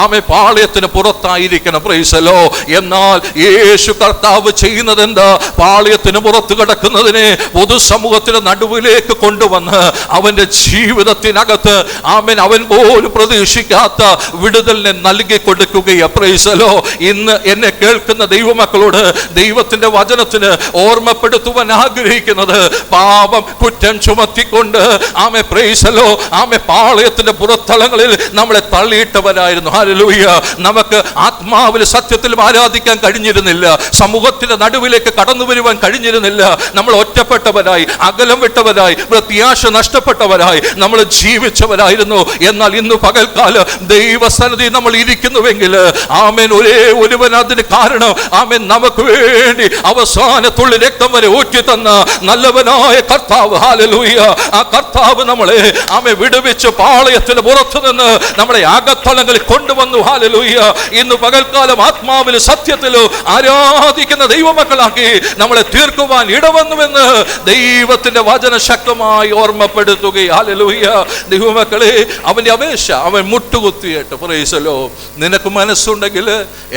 ആമേൻ പാളയത്തിന് പുറത്തായിരിക്കണം. Praise the Lord. എന്നാൽ യേശു കർത്താവ് ചെയ്യുന്നത് എന്താ? പാളയത്തിന് പുറത്ത് കിടക്കുന്നതിനെ പൊതുസമൂഹത്തിന്റെ നടുവിലേക്ക് കൊണ്ടുവന്ന് അവന്റെ ജീവിതത്തിനകത്ത് ആമേൻ അവൻ പോലും പ്രതീക്ഷിക്കാത്ത വിടുതലിനെ നൽകി കൊടുക്കുകയാണ്. Price the Lord. ഇന്ന് എന്നെ കേൾക്കുന്ന ദൈവമക്കളോട് ദൈവത്തിന്റെ വചനത്തിന് ഓർമ്മപ്പെടുത്തുവാൻ ആഗ്രഹിക്കുന്നത്, പാപം കുറ്റം ചുമത്തിക്കൊണ്ട് ആമേൻ, പ്രൈസ് ദി ലോർഡ്, ആമേൻ, പാളയത്തിന്റെ പുറത്തളങ്ങളിൽ നമ്മളെ തള്ളിയിട്ടവരായിരുന്നു. ഹല്ലേലൂയ. നമുക്ക് ആത്മാവിൽ സത്യത്തിലും ആരാധിക്കാൻ കഴിഞ്ഞിരുന്നില്ല. സമൂഹത്തിന്റെ നടുവിലേക്ക് കടന്നു വരുവാൻ കഴിഞ്ഞിരുന്നില്ല. നമ്മൾ ഒറ്റപ്പെട്ടവരായി, അകലം വിട്ടവരായി, പ്രത്യാശ നഷ്ടപ്പെട്ടവരായി നമ്മൾ ജീവിച്ചവരായിരുന്നു. എന്നാൽ ഇന്ന് പകൽക്കാലം ദൈവസന്നിധി നമ്മൾ ഇരിക്കുന്നുവെങ്കിൽ ആമേൻ, ഒരേ ഒരുവൻ അതിന് കാരണം, ആമേൻ, നമുക്ക് വേണ്ടി അവസാനത്തുള്ള രക്തം വരെ ഊറ്റി തന്ന നല്ലവനായ കർത്താവ്. ഹല്ലേലൂയ. ആ കർത്താവ് നമ്മളെ ആമേൻ വിടുവിച്ച് പാളയത്തിന് പുറത്തു നിന്ന് നമ്മളെ അകത്തളങ്ങളിൽ കൊണ്ടുവന്നു. ഹല്ലേലൂയ. ഇന്ന് പകൽക്കാലം ആത്മാവിൽ സത്യത്തിലോ ആരാധിക്കുന്ന ദൈവമക്കളാക്കി നമ്മളെ തീർക്കുവാൻ ഇടവന്നുവെന്ന് ദൈവത്തിന്റെ വചന ശക്തമായി ഓർമ്മപ്പെടുത്തുകയാണ്. ഹല്ലേലൂയ. ദൈവമക്കളെ, അവന്റെ അപേക്ഷ അവൻ മുട്ടുകുത്തിയിട്ട്, പ്രൈസ് ദി ലോർഡ്, നിനക്ക് മനസ്സുണ്ടെങ്കിൽ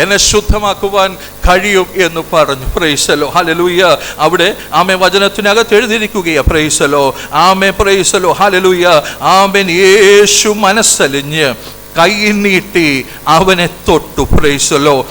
എന്നെ ശുദ്ധമാക്കുവാൻ കഴിയും എന്ന് പറഞ്ഞു. Praise the Lord. ഹല്ലേലൂയ. അവിടെ ആമേൻ വചനത്തിനകത്ത് എഴുതിയിരിക്കുകയാണ്. Praise the Lord. ആമേൻ. Praise the Lord. ഹല്ലേലൂയ. ആമേൻ. യേശു മനസ്സലിഞ്ഞ് കൈ നീട്ടി അവനെ തൊട്ടു. Praise the Lord.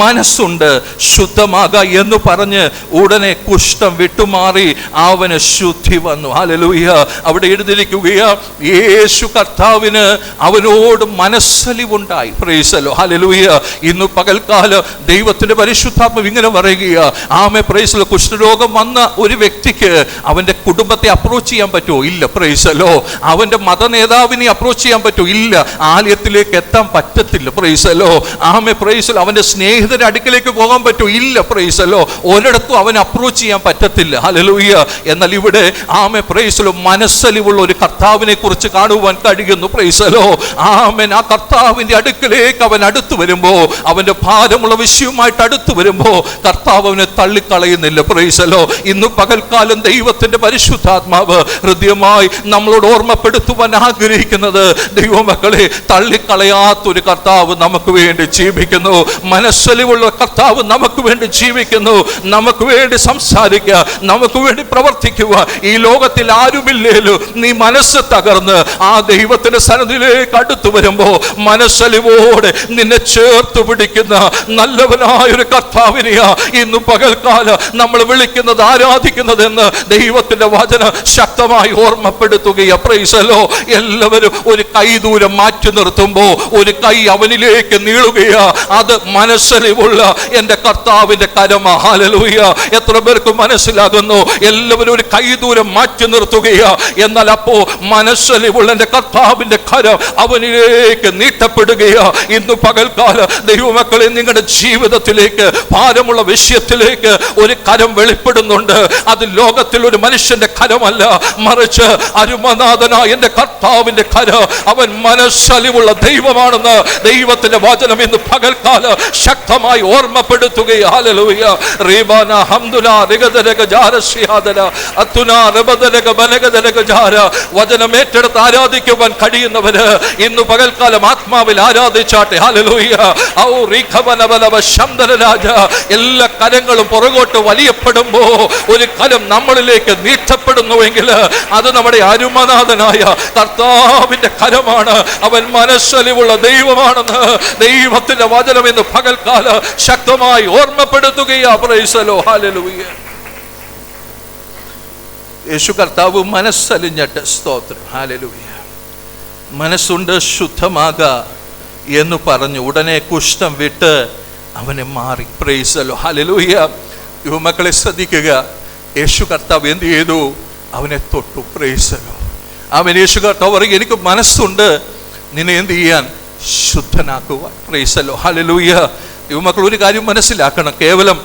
മനസ്സുണ്ട് ശുദ്ധമാക എന്ന് പറഞ്ഞ് ഉടനെ കുഷ്ഠം വിട്ടുമാറി അവന് ശുദ്ധി വന്നു. ഹല്ലേലൂയ. അവിടെ എഴുതിയിരിക്കുകയാ, യേശു കർത്താവിന് അവനോട് മനസ്സലിവുണ്ടായി. Praise the Lord. ഹല്ലേലൂയ. ഇന്ന് പകൽക്കാലം ദൈവത്തിന്റെ പരിശുദ്ധാത്മാവ് ഇങ്ങനെ പറയുകയാ, ആമേൻ, പ്രൈസ് ദി ലോർഡ്, കുഷ്ഠരോഗം വന്ന ഒരു വ്യക്തിക്ക് അവന്റെ കുടുംബത്തെ അപ്രോച്ച് ചെയ്യാൻ പറ്റുമോ? ഇല്ല. Praise the Lord. അവന്റെ മത നേതാവിനെ അപ്രോച്ച് ചെയ്യാൻ പറ്റുമോ? ഇല്ല. ആലയത്തിൽ ലോകത്തിലേക്ക് എത്താൻ പറ്റത്തില്ല. പ്രൈസലോ ആമേ. പ്രൈസലോ അവന്റെ സ്നേഹിതരുടെ അടുക്കിലേക്ക് പോകാൻ പറ്റൂ? ഇല്ല. പ്രൈസലോ ഒരിടത്തും അവൻ അപ്രോച്ച് ചെയ്യാൻ പറ്റത്തില്ല. ഹല്ലേലൂയ. എന്നാൽ ഇവിടെ ആമേ പ്രൈസലോ മനസ്സലിവുള്ള ഒരു കർത്താവിനെ കുറിച്ച് കാണുവാൻ കഴിയുന്നു. പ്രൈസലോ ആമേൻ. ആ കർത്താവിന്റെ അടുക്കിലേക്ക് അവൻ അടുത്തു വരുമ്പോ, അവന്റെ ഭാരമുള്ള വിഷയവുമായിട്ട് അടുത്തു വരുമ്പോ കർത്താവ് അവനെ തള്ളിക്കളയുന്നില്ല. പ്രൈസലോ ഇന്ന് പകൽക്കാലം ദൈവത്തിന്റെ പരിശുദ്ധാത്മാവ് ഹൃദയമായി നമ്മളോട് ഓർമ്മപ്പെടുത്തുവാൻ ആഗ്രഹിക്കുന്നത്, ദൈവമക്കളെ, തള്ളിക്കളയാത്തൊരു കർത്താവ് നമുക്ക് വേണ്ടി ജീവിക്കുന്നു. മനസ്സലിവുള്ള കർത്താവ് നമുക്ക് വേണ്ടി ജീവിക്കുന്നു. നമുക്ക് വേണ്ടി സംസാരിക്കുക, നമുക്ക് വേണ്ടി പ്രവർത്തിക്കുക. ഈ ലോകത്തിൽ ആരുമില്ലേലും നീ മനസ്സ് തകർന്ന് ആ ദൈവത്തിന്റെ സന്നിധിയിലേക്ക് അടുത്തു വരുമ്പോ മനസ്സലിവോടെ നിന്നെ ചേർത്ത് പിടിക്കുന്ന നല്ലവനായൊരു കർത്താവിനെയാ ഇന്ന് പകൽക്കാലം നമ്മൾ വിളിക്കുന്നത്, ആരാധിക്കുന്നതെന്ന് ദൈവത്തിന്റെ വചനം ശക്തമായി ഓർമ്മപ്പെടുത്തുകയാ. പ്രൈസലോ എല്ലാവരും ഒരു കൈ ദൂരം മാറ്റി നിർത്തുമ്പോ ഒരു കൈ അവനിലേക്ക് നീളുകയാ. അത് മനസ്സലിവുള്ള എന്റെ കർത്താവിന്റെ കരമാ. ഹല്ലേലൂയ. എത്ര പേർക്ക് മനസ്സിലാകുന്നു? എല്ലാവരും ഒരു കൈ ദൂരം മാറ്റി നിർത്തുകയാ. എന്നാൽ അപ്പോ മനസ്സലിവുള്ള എന്റെ കർത്താവിന്റെ കരം അവനിലേക്ക് നീട്ടപ്പെടുകയാ. ഇന്ന് പകൽക്കാലം ദൈവമക്കളെ, നിങ്ങളുടെ ജീവിതത്തിലേക്ക്, ഭാരമുള്ള വിഷയത്തിലേക്ക് ഒരു കരം വെളിപ്പെടുന്നുണ്ട്. അത് ലോകത്തിൽ ഒരു മനുഷ്യന്റെ കരമല്ല, മറിച്ച് അരുമനാഥനായ എന്റെ കർത്താവിന്റെ കരം. അവൻ മനസ്സലിവുള്ള ദൈവമാണെന്ന് ദൈവത്തിന്റെ വചനം ഇന്ന് പകൽക്കാലം ശക്തമായി ഓർമ്മപ്പെടുത്തുകയാ. ഹല്ലേലൂയ. റീബാന ഹംദുല നിഗദനക ജാരസ്യാദന അത്തുന റബദനക ബനഗദനക ജാര. വചനം ഏറ്റെടുത്ത് ആരാധിക്കുവാൻ കഴിയുന്നവര് ഇന്ന് പകൽക്കാലം ആത്മാവിൽ ആരാധിച്ചാട്ടെ. ഹല്ലേലൂയ. ഔ റിഖബനബലബ ശംദനരാജ. എല്ലാ കരങ്ങളും പുറകോട്ട് വലിയപ്പെടുമ്പോ ഒരു കരം നമ്മളിലേക്ക് നീട്ടപ്പെടുന്നുവെങ്കിൽ അത് നമ്മുടെ അരുമനാഥനായ കർത്താവിന്റെ കരമാണ്. അവൻ മനസ്സലിവുള്ള ദൈവമാണെന്ന് ദൈവത്തിന്റെ വചനം ഇന്ന് പകൽക്കാലം ശക്തമായി ഓർമ്മപ്പെടുത്തുകയാ. പ്രൈസലോ. ഹല്ലേലൂയ. യേശു കർത്താവ് മനസ്സലിഞ്ഞിട്ട് സ്തോത്രം. ഹല്ലേലൂയ. മനസ്സുണ്ട് ശുദ്ധമാക എന്ന് പറഞ്ഞു. ഉടനെ കുഷ്ഠം വിട്ട് അവനെ മാറി. പ്രൈസലോ. ഹല്ലേലൂയ. യുവമക്കളെ ശ്രദ്ധിക്കുക. യേശു കർത്താവ് എന്ത് ചെയ്തു? അവനെ തൊട്ടു. പ്രൈസലോ. അവൻ യേശു കർത്താവ് പറയും, എനിക്ക് മനസ്സുണ്ട് നിന്നെ എന്ത് ചെയ്യാൻ? ശുദ്ധനാക്കുവാൻ. പ്രൈസലോ. ഹല്ലേലൂയ. യുവമക്കൾ ഒരു കാര്യം മനസ്സിലാക്കണം. കേവലം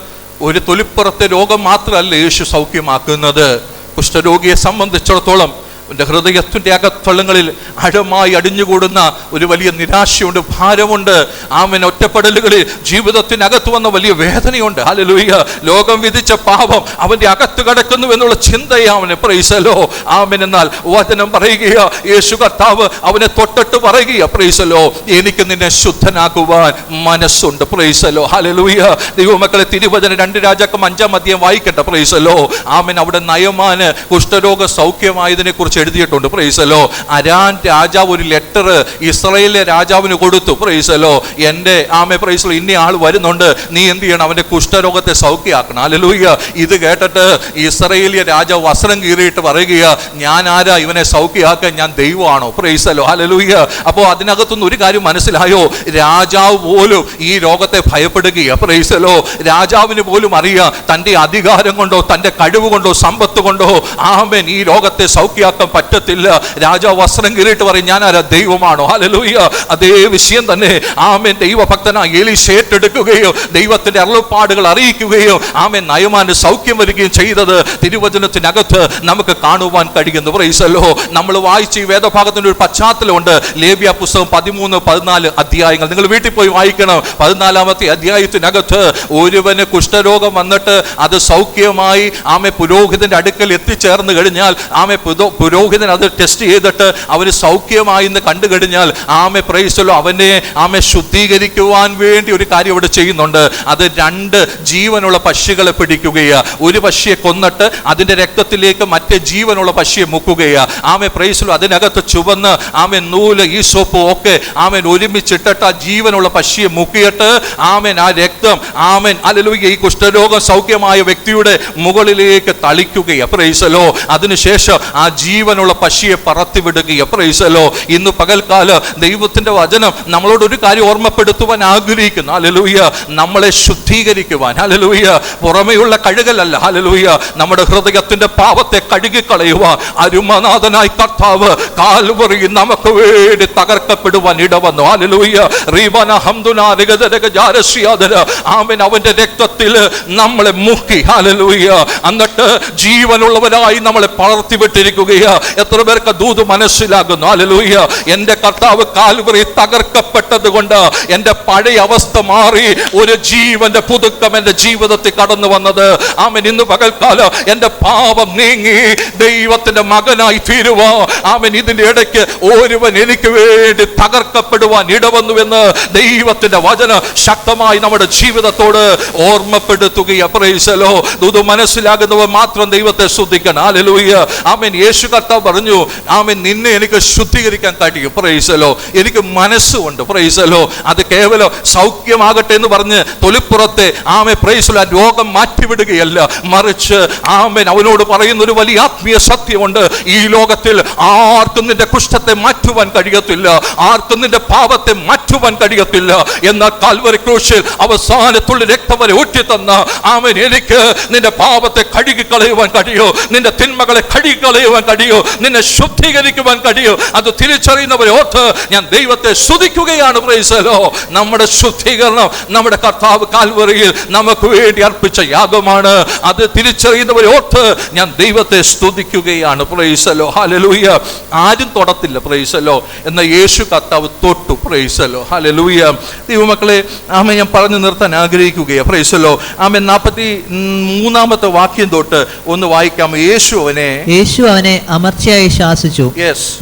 ഒരു തൊലിപ്പുറത്തെ രോഗം മാത്രമല്ല യേശു സൗഖ്യമാക്കുന്നത്. കുഷ്ഠരോഗിയെ സംബന്ധിച്ചിടത്തോളം എൻ്റെ ഹൃദയത്തിൻ്റെ അകത്തളങ്ങളിൽ ആഴമായി അടിഞ്ഞുകൂടുന്ന ഒരു വലിയ നിരാശയുണ്ട്, ഭാരമുണ്ട്. ആമേൻ. ഒറ്റപ്പെടലുകളിൽ ജീവിതത്തിനകത്ത് വന്ന വലിയ വേദനയുണ്ട്. ഹല്ലേലൂയ. ലോകം വിധിച്ച പാപം അവൻ്റെ അകത്ത് കിടക്കുന്നു എന്നുള്ള ചിന്തയാവന്. പ്രൈസലോ. ആമേൻ. എന്നാൽ വചനം പറയുകയാ, യേശു കർത്താവ് അവനെ തൊട്ടിട്ട് പറയുകയാ, പ്രൈസലോ, എനിക്ക് നിന്നെ ശുദ്ധനാക്കുവാൻ മനസ്സുണ്ട്. പ്രൈസലോ. ഹല്ലേലൂയ. ദൈവമക്കളെ, തിരുവചനം 2 രാജാക്കം 5-ാം അധ്യായം വായിക്കട്ടെ. പ്രൈസലോ. ആമേൻ. അവിടെ നയമാന് കുഷ്ഠരോഗ സൗഖ്യമായതിനെ കുറിച്ച് എഴുതിയിട്ടുണ്ട്. പ്രൈസലോ. അരാൻ രാജാവ് ഒരു ലെറ്റർ ഇസ്രായേലിലെ രാജാവിന് കൊടുത്തു. പ്രൈസലോ. എൻ്റെ ആമേ പ്രൈസലോ, ഇന്ന ആൾ വരുന്നുണ്ട്, നീ എന്ത് ചെയ്യണം? അവന്റെ കുഷ്ഠരോഗത്തെ സൗഖ്യമാക്കണം. ഹല്ലേലൂയ. ഇത് കേട്ടിട്ട് ഇസ്രായേലിയ രാജാവ് വസ്ത്രം കീറിയിട്ട് പറയുകയാ, ഞാൻ ആരാ ഇവനെ സൗഖ്യമാക്കാൻ? ഞാൻ ദൈവമാണോ? പ്രൈസലോ. ഹല്ലേലൂയ. അപ്പോൾ അതിനകത്തുനിന്ന് ഒരു കാര്യം മനസ്സിലായോ? രാജാവ് പോലും ഈ രോഗത്തെ ഭയപ്പെടുകയാ. പ്രൈസലോ. രാജാവിന് പോലും അറിയാം തൻ്റെ അധികാരം കൊണ്ടോ തൻ്റെ കഴിവ് കൊണ്ടോ സമ്പത്ത് കൊണ്ടോ ആമേൻ ഈ രോഗത്തെ സൗഖ്യമാക്കാൻ പറ്റത്തില്ല. രാജാവ് വസ്ത്രം കീറിയിട്ട് പറയും, ഞാൻ ആരാ? ദൈവമാണോ? ഹല്ലേലൂയ. അതേ വിഷയം തന്നെ ആമേൻ ദൈവഭക്തനായ എലീശ ഏറ്റെടുക്കുകയോ ദൈവത്തിന്റെ അരുളപ്പാടുകൾ അറിയിക്കുകയോ ആമേൻ നയമാന് സൗഖ്യം വരികയും ചെയ്തത് തിരുവചനത്തിനകത്ത് നമുക്ക് കാണുവാൻ കഴിയുന്നു. പ്രൈസലോ. നമ്മൾ വായിച്ച ഈ വേദഭാഗത്തിന്റെ ഒരു പശ്ചാത്തലമുണ്ട്. ലേവ്യ പുസ്തകം 13-14 അധ്യായങ്ങൾ നിങ്ങൾ വീട്ടിൽ പോയി വായിക്കണം. 14-ാമത്തെ അധ്യായത്തിനകത്ത് ഒരുവന് കുഷ്ഠരോഗം വന്നിട്ട് അത് സൗഖ്യമായി ആമേ പുരോഹിതന്റെ അടുക്കൽ എത്തിച്ചേർന്ന് കഴിഞ്ഞാൽ ആമേ പുരോഹിതൻ അത് ടെസ്റ്റ് ചെയ്തിട്ട് അവന് സൗഖ്യമായി എന്ന് കണ്ടു കഴിഞ്ഞാൽ ആമേ പ്രൈസലോ അവനെ ആമേ ശുദ്ധീകരിക്കുവാൻ വേണ്ടി ഒരു കാര്യം ഇവിടെ ചെയ്യുന്നുണ്ട്. അത് 2 ജീവനുള്ള പശുക്കളെ പിടിക്കുകയാ. ഒരു പശുയെ കൊന്നിട്ട് അതിന്റെ രക്തത്തിലേക്ക് മറ്റേ ജീവനുള്ള പശുയെ മുക്കുകയാ. ആമേ പ്രൈസലോ. അതിനകത്ത് ചുവന്ന് ആമേ നൂല് ഈസോപ്പ് ഒക്കെ ആമേൻ ഒരുമിച്ചിട്ടിട്ട് ആ ജീവനുള്ള പശുയെ മുക്കിയിട്ട് ആമേൻ ആ രക്തം ആമേൻ ഹല്ലേലൂയ ഈ കുഷ്ഠരോഗം സൗഖ്യമായ വ്യക്തിയുടെ മുകളിലേക്ക് തളിക്കുകയാ. പ്രൈസലോ. അതിനുശേഷം ആ ജീവൻ ജീവനുള്ള പശിയെ പറത്തിവിടുകയോ. പ്രൈസലോ, ഇന്ന് പകൽക്കാല ദൈവത്തിന്റെ വചനം നമ്മളോട് ഒരു കാര്യം ഓർമ്മപ്പെടുത്തുവാൻ ആഗ്രഹിക്കുന്നു. ഹല്ലേലൂയ. നമ്മളെ ശുദ്ധീകരിക്കുവാൻ. ഹല്ലേലൂയ. പുറമെയുള്ള കഴുകലല്ല. ഹല്ലേലൂയ. നമ്മുടെ ഹൃദയത്തിന്റെ പാപത്തെ കഴുകിക്കളയുവാൻ അരുമനാഥനായി കർത്താവ് കാൽവറിയിൽ നമുക്ക് വേണ്ടി തകർക്കപ്പെടുവാൻ ഇടവന്നു. ഹല്ലേലൂയ. റീബന ഹംദുനാ രഗദരഗ ജാരശ്യാദര. ആമേൻ. അവന്റെ രക്തത്തിൽ നമ്മളെ മുക്കി. ഹല്ലേലൂയ. എന്നിട്ട് ജീവനുള്ളവരായി നമ്മളെ വളർത്തിവിട്ടിരിക്കുകയാ. എത്ര പേർക്ക് ദൂത് മനസ്സിലാകുന്നു? ഹല്ലേലൂയ. എന്റെ കർത്താവ് കാൽവറി തകർക്കപ്പെട്ടത് കൊണ്ട് എന്റെ പഴയ അവസ്ഥ മാറി ഒരു ജീവന്റെ പുതുക്കം എന്റെ ജീവിതത്തിൽ കടന്നു വന്നത്. ആമേൻ. ഇന്ന് പകൽക്കാലം എന്റെ പാപം നീങ്ങി ദൈവത്തിന്റെ മകനായി തീരുവാ. ആമേൻ. ഇതിന്റെ ഇടയ്ക്ക് ഒരുവൻ എനിക്ക് വേണ്ടി തകർക്കപ്പെടുവാൻ ഇടവന്നുവെന്ന് ദൈവത്തിന്റെ വചനം ശക്തമായി നമ്മുടെ ജീവിതത്തോട് ഓർമ്മപ്പെടുത്തുകയാ. പ്രൈസലോ. ഇത് മനസ്സിലാകുന്നവർ മാത്രം ദൈവത്തെ സ്തുതിക്കണം. ഹല്ലേലൂയ. ആമേൻ. യേശു കർത്താവ് പറഞ്ഞു, ആമേൻ, നിന്നെ എനിക്ക് ശുദ്ധീകരിക്കാൻ കഴിയും. പ്രൈസലോ. എനിക്ക് മനസ്സുണ്ട്. പ്രൈസലോ. അത് കേവലം സൗഖ്യമാകട്ടെ എന്ന് പറഞ്ഞ് തൊലിപ്പുറത്തെ ആമേൻ പ്രൈസലോ രോഗം മാറ്റിവിടുകയല്ല, മറിച്ച് ആമേൻ അവനോട് പറയുന്ന ഒരു വലിയ ആത്മീയ സത്യമുണ്ട്. ഈ ലോകത്തിൽ ആർക്കും നിന്റെ കുഷ്ഠത്തെ മാറ്റുവാൻ കഴിയത്തില്ല, ആർക്കും നിന്റെ പാപത്തെ മാറ്റുവാൻ കഴിയത്തില്ല. എന്നാൽ കാൽവരി ക്രൂശിൽ അവസാനത്തുള്ള രക്തം വരെ ഊറ്റി തന്ന ആമേൻ എനിക്ക് നിന്റെ പാപത്തെ കഴുകിക്കളയുവാൻ കഴിയോ, നിന്റെ തിന്മകളെ കഴുകിക്കളയുവാൻ കഴിയോ, നിന്നെ ശുദ്ധീകരിക്കുവാൻ കഴിയോ. അത് തിരിച്ചറിയുന്നവരെ ഓർത്ത് ഞാൻ ദൈവത്തെ സ്തുതിക്കുകയാണ്. പ്രൈസലോ. നമ്മുടെ ശുദ്ധീകരണം നമ്മുടെ കർത്താവ് കാൽവറിയിൽ നമുക്ക് വേണ്ടി അർപ്പിച്ച യാഗമാണ്. അത് തിരിച്ചറിയുന്നവരെ ഓർത്ത് ഞാൻ ദൈവത്തെ സ്തുതിക്കുകയാണ്. പ്രൈസലോ. ഹല്ലേലൂയ. ആരും തൊടത്തില്ല. പ്രൈസലോ. എന്നാൽ യേശു കർത്താവ് തൊട്ടു. പ്രൈസലോ. ഹല്ലേലൂയ. ദൈവമക്കളെ, ആമേൻ, ഞാൻ പറഞ്ഞു നിർത്താൻ ആഗ്രഹിക്കുകയാണ്. പ്രൈസലോ. ആമേൻ. 43 വാക്യം തൊട്ട് ഒന്ന് വായിക്കാം. യേശു അവനെ അമർച്ചയായി ശാസിച്ചു.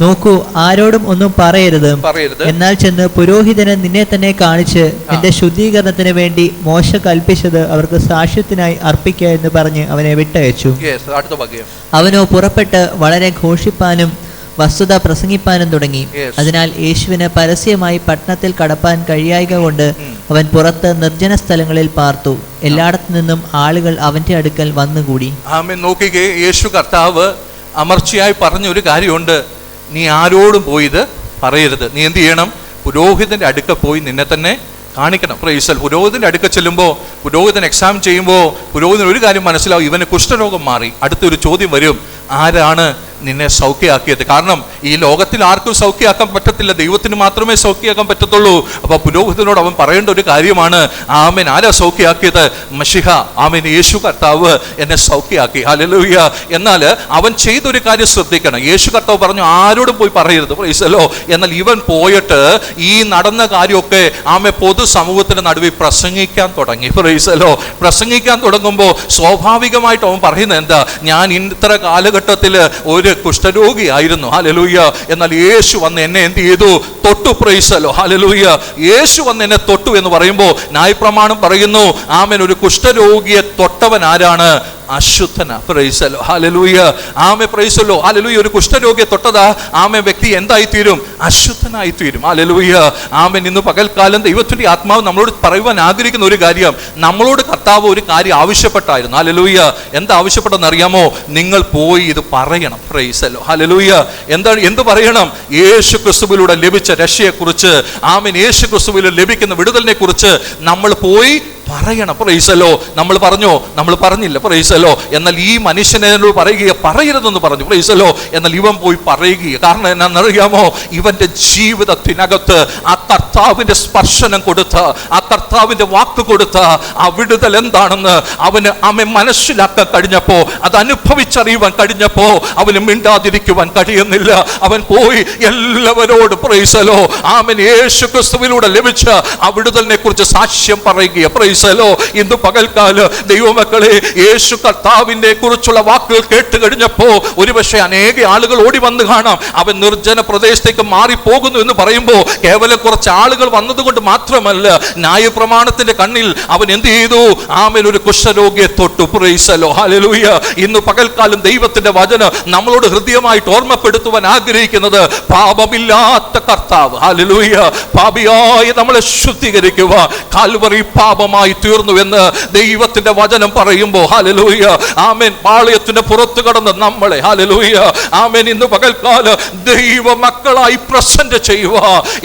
നോക്കൂ, ആരോടും ഒന്നും പറയരുത്. എന്നാൽ ചെന്ന് പുരോഹിതന് നിന്നെ തന്നെ കാണിച്ച് നിന്റെ ശുദ്ധീകരണത്തിന് വേണ്ടി മോശ കൽപ്പിച്ചത് അവർക്ക് സാക്ഷ്യത്തിനായി അർപ്പിക്കുക എന്ന് പറഞ്ഞ് അവനെ വിട്ടയച്ചു. അവനോ പുറപ്പെട്ട് വളരെ ഘോഷിപ്പാനും വസ്തുത പ്രസംഗിപ്പാനും തുടങ്ങി. അതിനാൽ യേശുവിന് പരസ്യമായി പട്ടണത്തിൽ കടപ്പാൻ കഴിയായ്ക കൊണ്ട് അവൻ പുറത്ത് നിർജ്ജന സ്ഥലങ്ങളിൽ പാർത്തു. എല്ലായിടത്തു നിന്നും ആളുകൾ അവന്റെ അടുക്കൽ വന്നുകൂടി. ആമേൻ. നോക്കിക്കേ, യേശു കർത്താവ് അമർച്ചയായി പറഞ്ഞ ഒരു കാര്യമുണ്ട്. നീ ആരോടും പോയി ഇത് പറയരുത്. നീ എന്ത് ചെയ്യണം? പുരോഹിതന്റെ അടുക്ക പോയി നിന്നെ തന്നെ കാണിക്കണം. പ്രൈസൽ. പുരോഹിതന്റെ അടുക്ക ചെല്ലുമ്പോൾ, പുരോഹിതൻ എക്സാം ചെയ്യുമ്പോൾ പുരോഹിതൻ ഒരു കാര്യം മനസ്സിലാവും, ഇവന് കുഷ്ഠരോഗം മാറി. അടുത്തൊരു ചോദ്യം വരും, ആരാണ് നിന്നെ സൗഖ്യമാക്കിയത്? കാരണം ഈ ലോകത്തിൽ ആർക്കും സൗഖ്യമാക്കാൻ പറ്റത്തില്ല, ദൈവത്തിന് മാത്രമേ സൗഖ്യമാക്കാൻ പറ്റത്തുള്ളൂ. അപ്പൊ പുരോഹിതനോട് അവൻ പറയേണ്ട ഒരു കാര്യമാണ്, ആമേൻ, ആരാ സൗഖ്യമാക്കിയത്? മശിഹ, ആമേൻ, യേശു കർത്താവ് എന്നെ സൗഖ്യമാക്കി. ഹല്ലേലൂയ. എന്നാൽ അവൻ ചെയ്തൊരു കാര്യം ശ്രദ്ധിക്കണം. യേശു കർത്താവ് പറഞ്ഞു ആരോടും പോയി പറയരുത്. പ്രൈസലോ. എന്നാൽ ഇവൻ പോയിട്ട് ഈ നടന്ന കാര്യമൊക്കെ ആമേ പൊതുസമൂഹത്തിന്റെ നടുവിൽ പ്രസംഗിക്കാൻ തുടങ്ങി. പ്രൈസലോ. പ്രസംഗിക്കാൻ തുടങ്ങുമ്പോൾ സ്വാഭാവികമായിട്ട് അവൻ പറയുന്നത് എന്താ? ഞാൻ ഇത്ര കാലഘട്ടത്തിൽ ഒരു കുഷ്ഠരോഗിയായിരുന്നു. ഹല്ലേലൂയ. എന്നാൽ യേശു വന്ന് എന്നെ എന്ത് ചെയ്തു? തൊട്ടു. പ്രൈസലോ. ഹല്ലേലൂയ. യേശു വന്ന് എന്നെ തൊട്ടു എന്ന് പറയുമ്പോൾ ന്യായപ്രമാണം പറയുന്നു, ആമേൻ, ഒരു കുഷ്ഠരോഗിയെ തൊട്ടവൻ ആരാണ്? അശുദ്ധനാ. പ്രൈസലോ. ഹല്ലേലൂയ. ആമേ. പ്രൈസലോ. ഹല്ലേലൂയ. ഒരു കുഷ്ഠരോഗിയെ തൊട്ടതാ ആമേ വ്യക്തി എന്തായി തീരും? അശുദ്ധനായി തീരും. ഹല്ലേലൂയ. ആമേൻ. ഇന്ന് പകൽക്കാലം ദൈവത്തിന്റെ ആത്മാവ് നമ്മളോട് പറയുവാൻ ആഗ്രഹിക്കുന്ന ഒരു കാര്യം, നമ്മളോട് കർത്താവ് ഒരു കാര്യം ആവശ്യപ്പെട്ടായിരുന്നു. ഹല്ലേലൂയ. എന്താ ആവശ്യപ്പെട്ടെന്ന് അറിയാമോ? നിങ്ങൾ പോയി ഇത് പറയണം. പ്രൈസലോ. ഹല്ലേലൂയ. എന്ത് പറയണം? യേശു ക്രിസ്തുവിലൂടെ ലഭിച്ച രക്ഷയെക്കുറിച്ച്, ആമേൻ, യേശു ക്രിസ്തുവിൽ ലഭിക്കുന്ന വിടുതലിനെ കുറിച്ച് നമ്മൾ പോയി പറയണം. പ്രൈസലോ. നമ്മൾ പറഞ്ഞോ? നമ്മൾ പറഞ്ഞില്ല. പ്രൈസലോ. എന്നാൽ ഈ മനുഷ്യനോട് പറയുക പറയരുതെന്ന് പറഞ്ഞു. പ്രൈസലോ. എന്നാൽ ഇവൻ പോയി പറയുക. കാരണം എന്നാണെന്നറിയാമോ? ഇവന്റെ ജീവിതത്തിനകത്ത് ആ കർത്താവിന്റെ സ്പർശനം കൊടുത്ത, ആ കർത്താവിന്റെ വാക്ക് കൊടുത്ത ആ വിടുതൽ എന്താണെന്ന് അവന് മനസ്സിലാക്കാൻ കഴിഞ്ഞപ്പോ, അത് അനുഭവിച്ചറിയുവാൻ കഴിഞ്ഞപ്പോ അവന് മിണ്ടാതിരിക്കുവാൻ കഴിയുന്നില്ല. അവൻ പോയി എല്ലാവരോടും, പ്രൈസലോ, ആമേൻ, യേശു ക്രിസ്തുവിലൂടെ ലഭിച്ച ആ വിടുതലിനെ കുറിച്ച് സാക്ഷ്യം പറയുക. ഇന്ന് പകൽക്കാല ദൈവമക്കളെ, യേശു കർത്താവിനെ കുറിച്ചുള്ള വാക്കുകൾ കേട്ട് കഴിഞ്ഞപ്പോ ഒരുപക്ഷെ അനേക ആളുകൾ ഓടി വന്ന് കാണാം. അവൻ നിർജ്ജന പ്രദേശത്തേക്ക് മാറിപ്പോകുന്നു എന്ന് പറയുമ്പോൾ കേവലം കുറച്ച് ആളുകൾ വന്നതുകൊണ്ട് മാത്രമല്ല, ന്യായപ്രമാണത്തിന്റെ കണ്ണിൽ അവൻ എന്ത് ചെയ്തു? ആമേൻ, ഒരു കുഷ്ഠരോഗിയെ തൊട്ടു. പ്രൈസലോ. ഹല്ലേലൂയ. ഇന്ന് പകൽക്കാലം ദൈവത്തിന്റെ വചനം നമ്മളോട് ഹൃദയമായിട്ട് ഓർമ്മപ്പെടുത്തുവാൻ ആഗ്രഹിക്കുന്നത്, പാപമില്ലാത്ത കർത്താവ്, ഹല്ലേലൂയ, പാപിയായി നമ്മളെ ശുദ്ധീകരിക്കുക, കാൽവറി പാപമായി പാപമായി തീർന്നു എന്ന് ദൈവത്തിന്റെ വചനം പറയുമ്പോൾ ഹല്ലേലൂയ ആമേൻ, പാളയത്തിന് പുറത്തു കടന്ന് നമ്മളെ ഹല്ലേലൂയ ആമേൻ ഇന്ന് പകൽക്കാലം ദൈവ മക്കളായി പ്രസന്റ് ചെയ്യുക.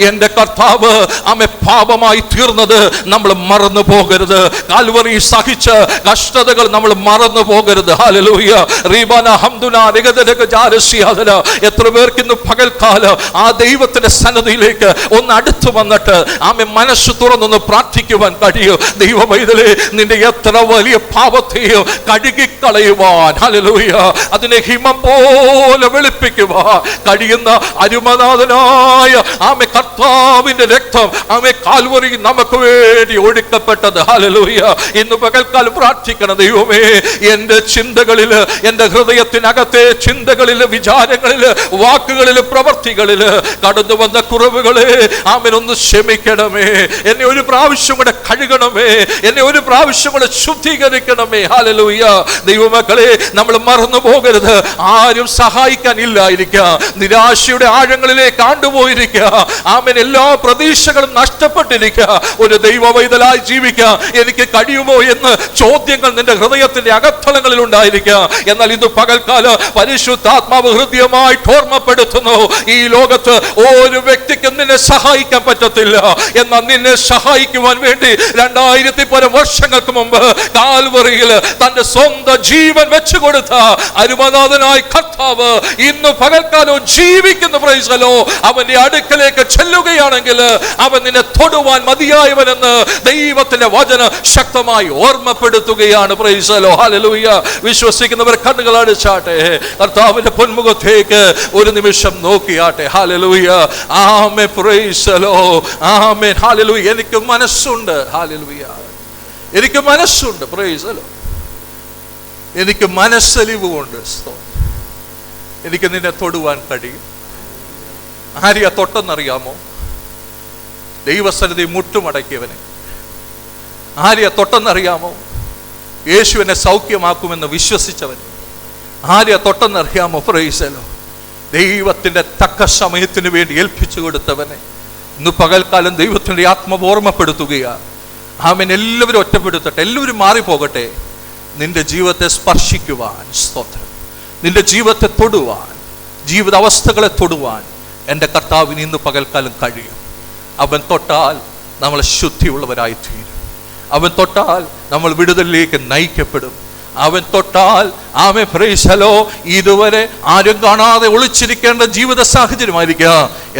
എന്റെ കർത്താവ് ആമേ പാപമായി തീർന്നത് നമ്മൾ മറന്നു പോകരുത്. കാൽവറി സഹിച്ച കഷ്ടതകൾ നമ്മൾ മറന്നു പോകരുത്. ഹല്ലേലൂയ റീബാന ഹംദുന നിഗദനക ജാരസിയാദന. എത്ര പേർക്ക് ഇന്ന് പകൽക്കാലം ആ ദൈവത്തിന്റെ സന്നിധിയിലേക്ക് ഒന്ന് അടുത്തു വന്നിട്ട് ആമേ മനസ്സ് തുറന്നൊന്ന് പ്രാർത്ഥിക്കുവാൻ കഴിയും. ദൈവമൈതലേ, നിന്റെ എത്ര വലിയ പാപത്തെയും കഴുകിക്കളയുവാൻ ഹല്ലേലൂയ അതിനെ ഹിമം പോലെ വെളുപ്പിക്കുവാൻ കഴിയുന്ന അരുമനാഥനായ ആമേ കർത്താവിന്റെ രക്തം ആമേ കാൽവറി നമുക്ക് വേണ്ടി ഒഴുക്കപ്പെട്ടത്. ഹല്ലേലൂയ ഇന്ന് പകൽക്കാലം പ്രാർത്ഥിക്കണം. ദൈവമേ, എന്റെ ചിന്തകളില്, എന്റെ ഹൃദയത്തിനകത്തെ ചിന്തകളില്, വിചാരങ്ങളില്, വാക്കുകളില്, പ്രവർത്തികളില് കടന്നു വന്ന കുറവുകളെ ആമേൻ ഒന്ന് ക്ഷമിക്കണമേ. എന്നെ ഒരു പ്രാവശ്യം കൂടെ കഴുകണമേ. എന്നെ ഒരു പ്രാവശ്യം കൂടെ ശുദ്ധീകരിക്കണമേ. ഹല്ലേലൂയ ദൈവമക്കളെ, നമ്മൾ മറന്നു പോകരുത്. ആരും സഹായിക്കാൻ ഇല്ലായിരിക്കാം. നിരാശയുടെ ആഴങ്ങളിലേക്ക് ആണ്ടുപോയിരിക്കുക. ആമേൻ, എല്ലാ പ്രതീക്ഷകളും നഷ്ടപ്പെട്ടിരിക്കുക. ഒരു ദൈവവൈതലായി ജീവിക്കാൻ എനിക്ക് കഴിയുമോ എന്ന് ചോദ്യങ്ങൾ നിന്റെ ഹൃദയത്തിന്റെ അകത്തളങ്ങളിൽ ഉണ്ടായിരിക്കാം. എന്നാൽ ഇന്ന് പകൽക്കാലം പരിശുദ്ധാത്മാവ് ഹൃദയമായിട്ട് ഓർമ്മപ്പെടുത്തുന്നു, ഈ ലോകത്ത് ഒരു വ്യക്തിക്കും നിന്നെ സഹായിക്കാൻ പറ്റത്തില്ല. എന്നാൽ നിന്നെ സഹായിക്കുവാൻ വേണ്ടി 2000 വർഷങ്ങൾക്ക് മുമ്പ് കാൽവറിയിൽ തന്റെ സ്വന്തം ജീവൻ വെച്ചു കൊടുത്ത അരുമനാഥനായ കർത്താവ് ഇന്ന് പകൽക്കാലവും ജീവിക്കുന്ന. Price the Lord. അവന്റെ അടുക്കലേക്ക് ചെല്ലുകയാണെങ്കിൽ അവൻ നിന്നെ തൊടുവാൻ മതിയായവനെന്ന് ദൈവത്തിന്റെ വചനം ശക്തമായി ഓർമ്മപ്പെടുത്തുകയാണ്. Praise the Lord. ഹല്ലേലൂയ. വിശ്വസിക്കുന്നവർ കണ്ണുകൾ അടച്ചാട്ടെ, കർത്താവിന്റെ പൊന്മുഖത്തേക്ക് ഒരു നിമിഷം നോക്കിയാട്ടെ. ഹല്ലേലൂയ. ആമേൻ. Praise the Lord. ആമേൻ. ഹല്ലേലൂയ. എനിക്ക് മനസ്സുണ്ട്. ഹല്ലേലൂയ. എനിക്ക് മനസ്സുണ്ട്. Praise the Lord. എനിക്ക് മനസ്സലിവുണ്ട്. എനിക്ക് നിന്നെ തൊടുവാൻ കഴിയും. ആരെയാ തൊട്ടെന്നറിയാമോ? ദൈവസന്നിധി മുട്ടുമടക്കിയവനെ. ആരെയാ തൊട്ടെന്നറിയാമോ? യേശുവിനെ സൗഖ്യമാക്കുമെന്ന് വിശ്വസിച്ചവൻ. ആരെയാ തൊട്ടെന്നറിയാമോ? Price the Lord. ദൈവത്തിന്റെ തക്ക സമയത്തിന് വേണ്ടി ഏൽപ്പിച്ചു കൊടുത്തവനെ ഇന്ന് പകൽക്കാലം ദൈവത്തിന്റെ ആത്മാവ് ഓർമ്മപ്പെടുത്തുകയാണ്. ആമേൻ. എല്ലാവരും ഒറ്റപ്പെടുത്തട്ടെ, എല്ലാവരും മാറിപ്പോകട്ടെ. നിന്റെ ജീവിതത്തെ സ്പർശിക്കുവാൻ, സ്തോത്രം, നിന്റെ ജീവിതത്തെ തൊടുവാൻ, ജീവിത അവസ്ഥകളെ തൊടുവാൻ എൻ്റെ കർത്താവിന് ഇന്ന് പകൽക്കാലം കഴിയും. അവൻ തൊട്ടാൽ നമ്മൾ ശുദ്ധിയുള്ളവരായി തീരും. അവൻ തൊട്ടാൽ നമ്മൾ വിടുതലിലേക്ക് നയിക്കപ്പെടും. അവൻ തൊട്ടാൽ ആമേൻ. Praise the Lord. ഇതുവരെ ആരും കാണാതെ ഒളിച്ചിരിക്കേണ്ട ജീവിത സാഹചര്യമായിരിക്കുക,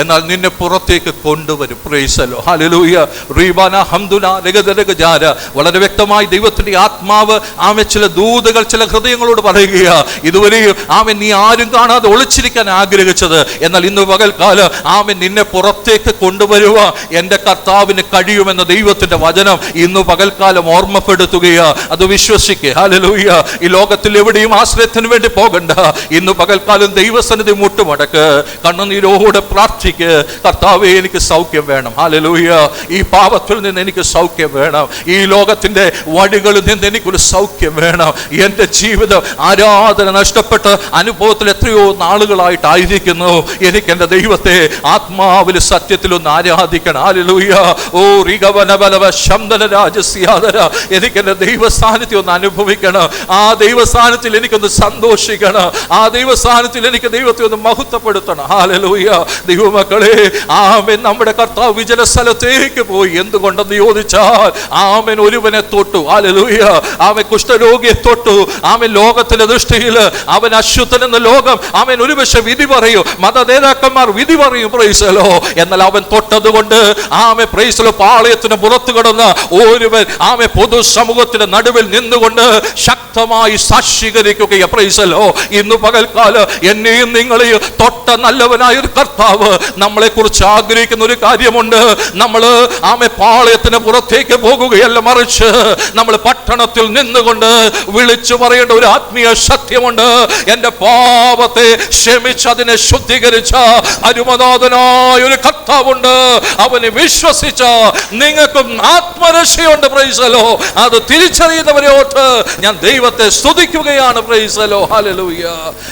എന്നാൽ നിന്നെ പുറത്തേക്ക് കൊണ്ടുവരും. Price the Lord. ഹല്ലേലൂയ. റീബാന ഹംദുന ലഗദലഗ ജാര. വളരെ വ്യക്തമായി ദൈവത്തിന്റെ ആത്മാവ് ആമേൻ ചില ദൂതുകൾ ചില ഹൃദയങ്ങളോട് പറയുകയാ. ഇതുവരെയും ആമേൻ നീ ആരും കാണാതെ ഒളിച്ചിരിക്കാൻ ആഗ്രഹിച്ചത്, എന്നാൽ ഇന്ന് പകൽക്കാലം ആമേൻ നിന്നെ പുറത്തേക്ക് കൊണ്ടുവരുക എൻ്റെ കർത്താവിന് കഴിയുമെന്ന ദൈവത്തിന്റെ വചനം ഇന്ന് പകൽക്കാലം ഓർമ്മപ്പെടുത്തുകയാ. അത് വിശ്വസിക്കുക. ഹല്ലേലൂയ. ഈ ലോകത്തിൽ എവിടെയും ആശ്രയത്തിന് വേണ്ടി പോകണ്ട. ഇന്ന് പകൽക്കാലം ദൈവസന്നിധി മുട്ടുമടക്ക്, കണ്ണുനീരോടെ പ്രാർത്ഥിക്ക്. കർത്താവേ, എനിക്ക് സൗഖ്യം വേണം. ഹല്ലേലൂയ. ഈ പാപത്തിൽ നിന്ന് എനിക്ക് സൗഖ്യം വേണം. ഈ ലോകത്തിന്റെ വഴികളിൽ നിന്ന് എനിക്കൊരു സൗഖ്യം വേണം. എൻ്റെ ജീവിതം ആരാധന നഷ്ടപ്പെട്ട അനുഭവത്തിൽ എത്രയോ നാളുകളായിട്ടായിരിക്കുന്നു. എനിക്ക് എൻ്റെ ദൈവത്തെ ആത്മാവിൽ സത്യത്തിലൊന്ന് ആരാധിക്കണം. ഹല്ലേലൂയ. ഓ റിഗവനബലവ ശംദന രാജസ്യാദര. എനിക്ക് എൻ്റെ ദൈവ സാന്നിധ്യം ഒന്ന് അനുഭവിക്കണം. ആ ദൈവസ്ഥാനത്തിൽ എനിക്കൊന്ന് സന്തോഷിക്കണം. ആ ദൈവസ്ഥാനത്തിൽ എനിക്ക് ദൈവത്തെ ഒന്ന് മഹത്വപ്പെടുത്തണം. ഹല്ലേലൂയ. ദൈവമക്കളെ, ആമേൻ. നമ്മുടെ കർത്താവ് വിജന സ്ഥലത്തേക്ക് പോയി. എന്തുകൊണ്ടെന്ന് ചോദിച്ചാൽ ആമേൻ ഒരുവനെ തൊട്ടു. ഹല്ലേലൂയ. ആമേൻ കുഷ്ഠരോഗിയെ തൊട്ടു. ആമേൻ ലോകത്തിന്റെ ദൃഷ്ടിയിൽ അവൻ അശുദ്ധനെന്ന് ലോകം ആമേൻ ഒരുപക്ഷെ വിധി പറയും, മത നേതാക്കന്മാർ വിധി പറയും. Price the Lord. എന്നാൽ അവൻ തൊട്ടത് കൊണ്ട് ആമേൻ പ്രൈസ് ദി ലോർഡ് പാളയത്തിന് പുറത്തു കടന്ന ഒരുവൻ ആമേൻ പൊതുസമൂഹത്തിന്റെ നടുവിൽ നിന്നുകൊണ്ട് ശക്തമായി സാക്ഷീകരിക്കുകയാണ്. Price the Lord. ഇന്ന് പകൽക്കാലം എന്നെയും നിങ്ങളെയും തൊട്ട നല്ലവനായ ഒരു കർത്താവ് നമ്മളെ കുറിച്ച് ആഗ്രഹിക്കുന്ന ഒരു കാര്യമുണ്ട്. നമ്മൾ ആമേ പാളയത്തിന് പുറത്തേക്ക് പോകുകയല്ല, മറിച്ച് നമ്മൾ പട്ടണത്തിൽ നിന്നുകൊണ്ട് വിളിച്ചു പറയേണ്ട ഒരു ആത്മീയ സത്യമുണ്ട്. എൻ്റെ പാപത്തെ ക്ഷമിച്ച് അതിനെ ശുദ്ധീകരിച്ച അരുമനാഥനായ ഒരു കർത്താവുണ്ട്. അവനെ വിശ്വസിച്ച നിങ്ങൾക്കും ആത്മരക്ഷയുണ്ട്. Price the Lord. അത് തിരിച്ചറിയുന്നവരെ ഓർത്ത് ഞാൻ ദൈവത്തെ സ്തുതിക്കുകയാണ്. Praise the Lord. ഹല്ലേലൂയ.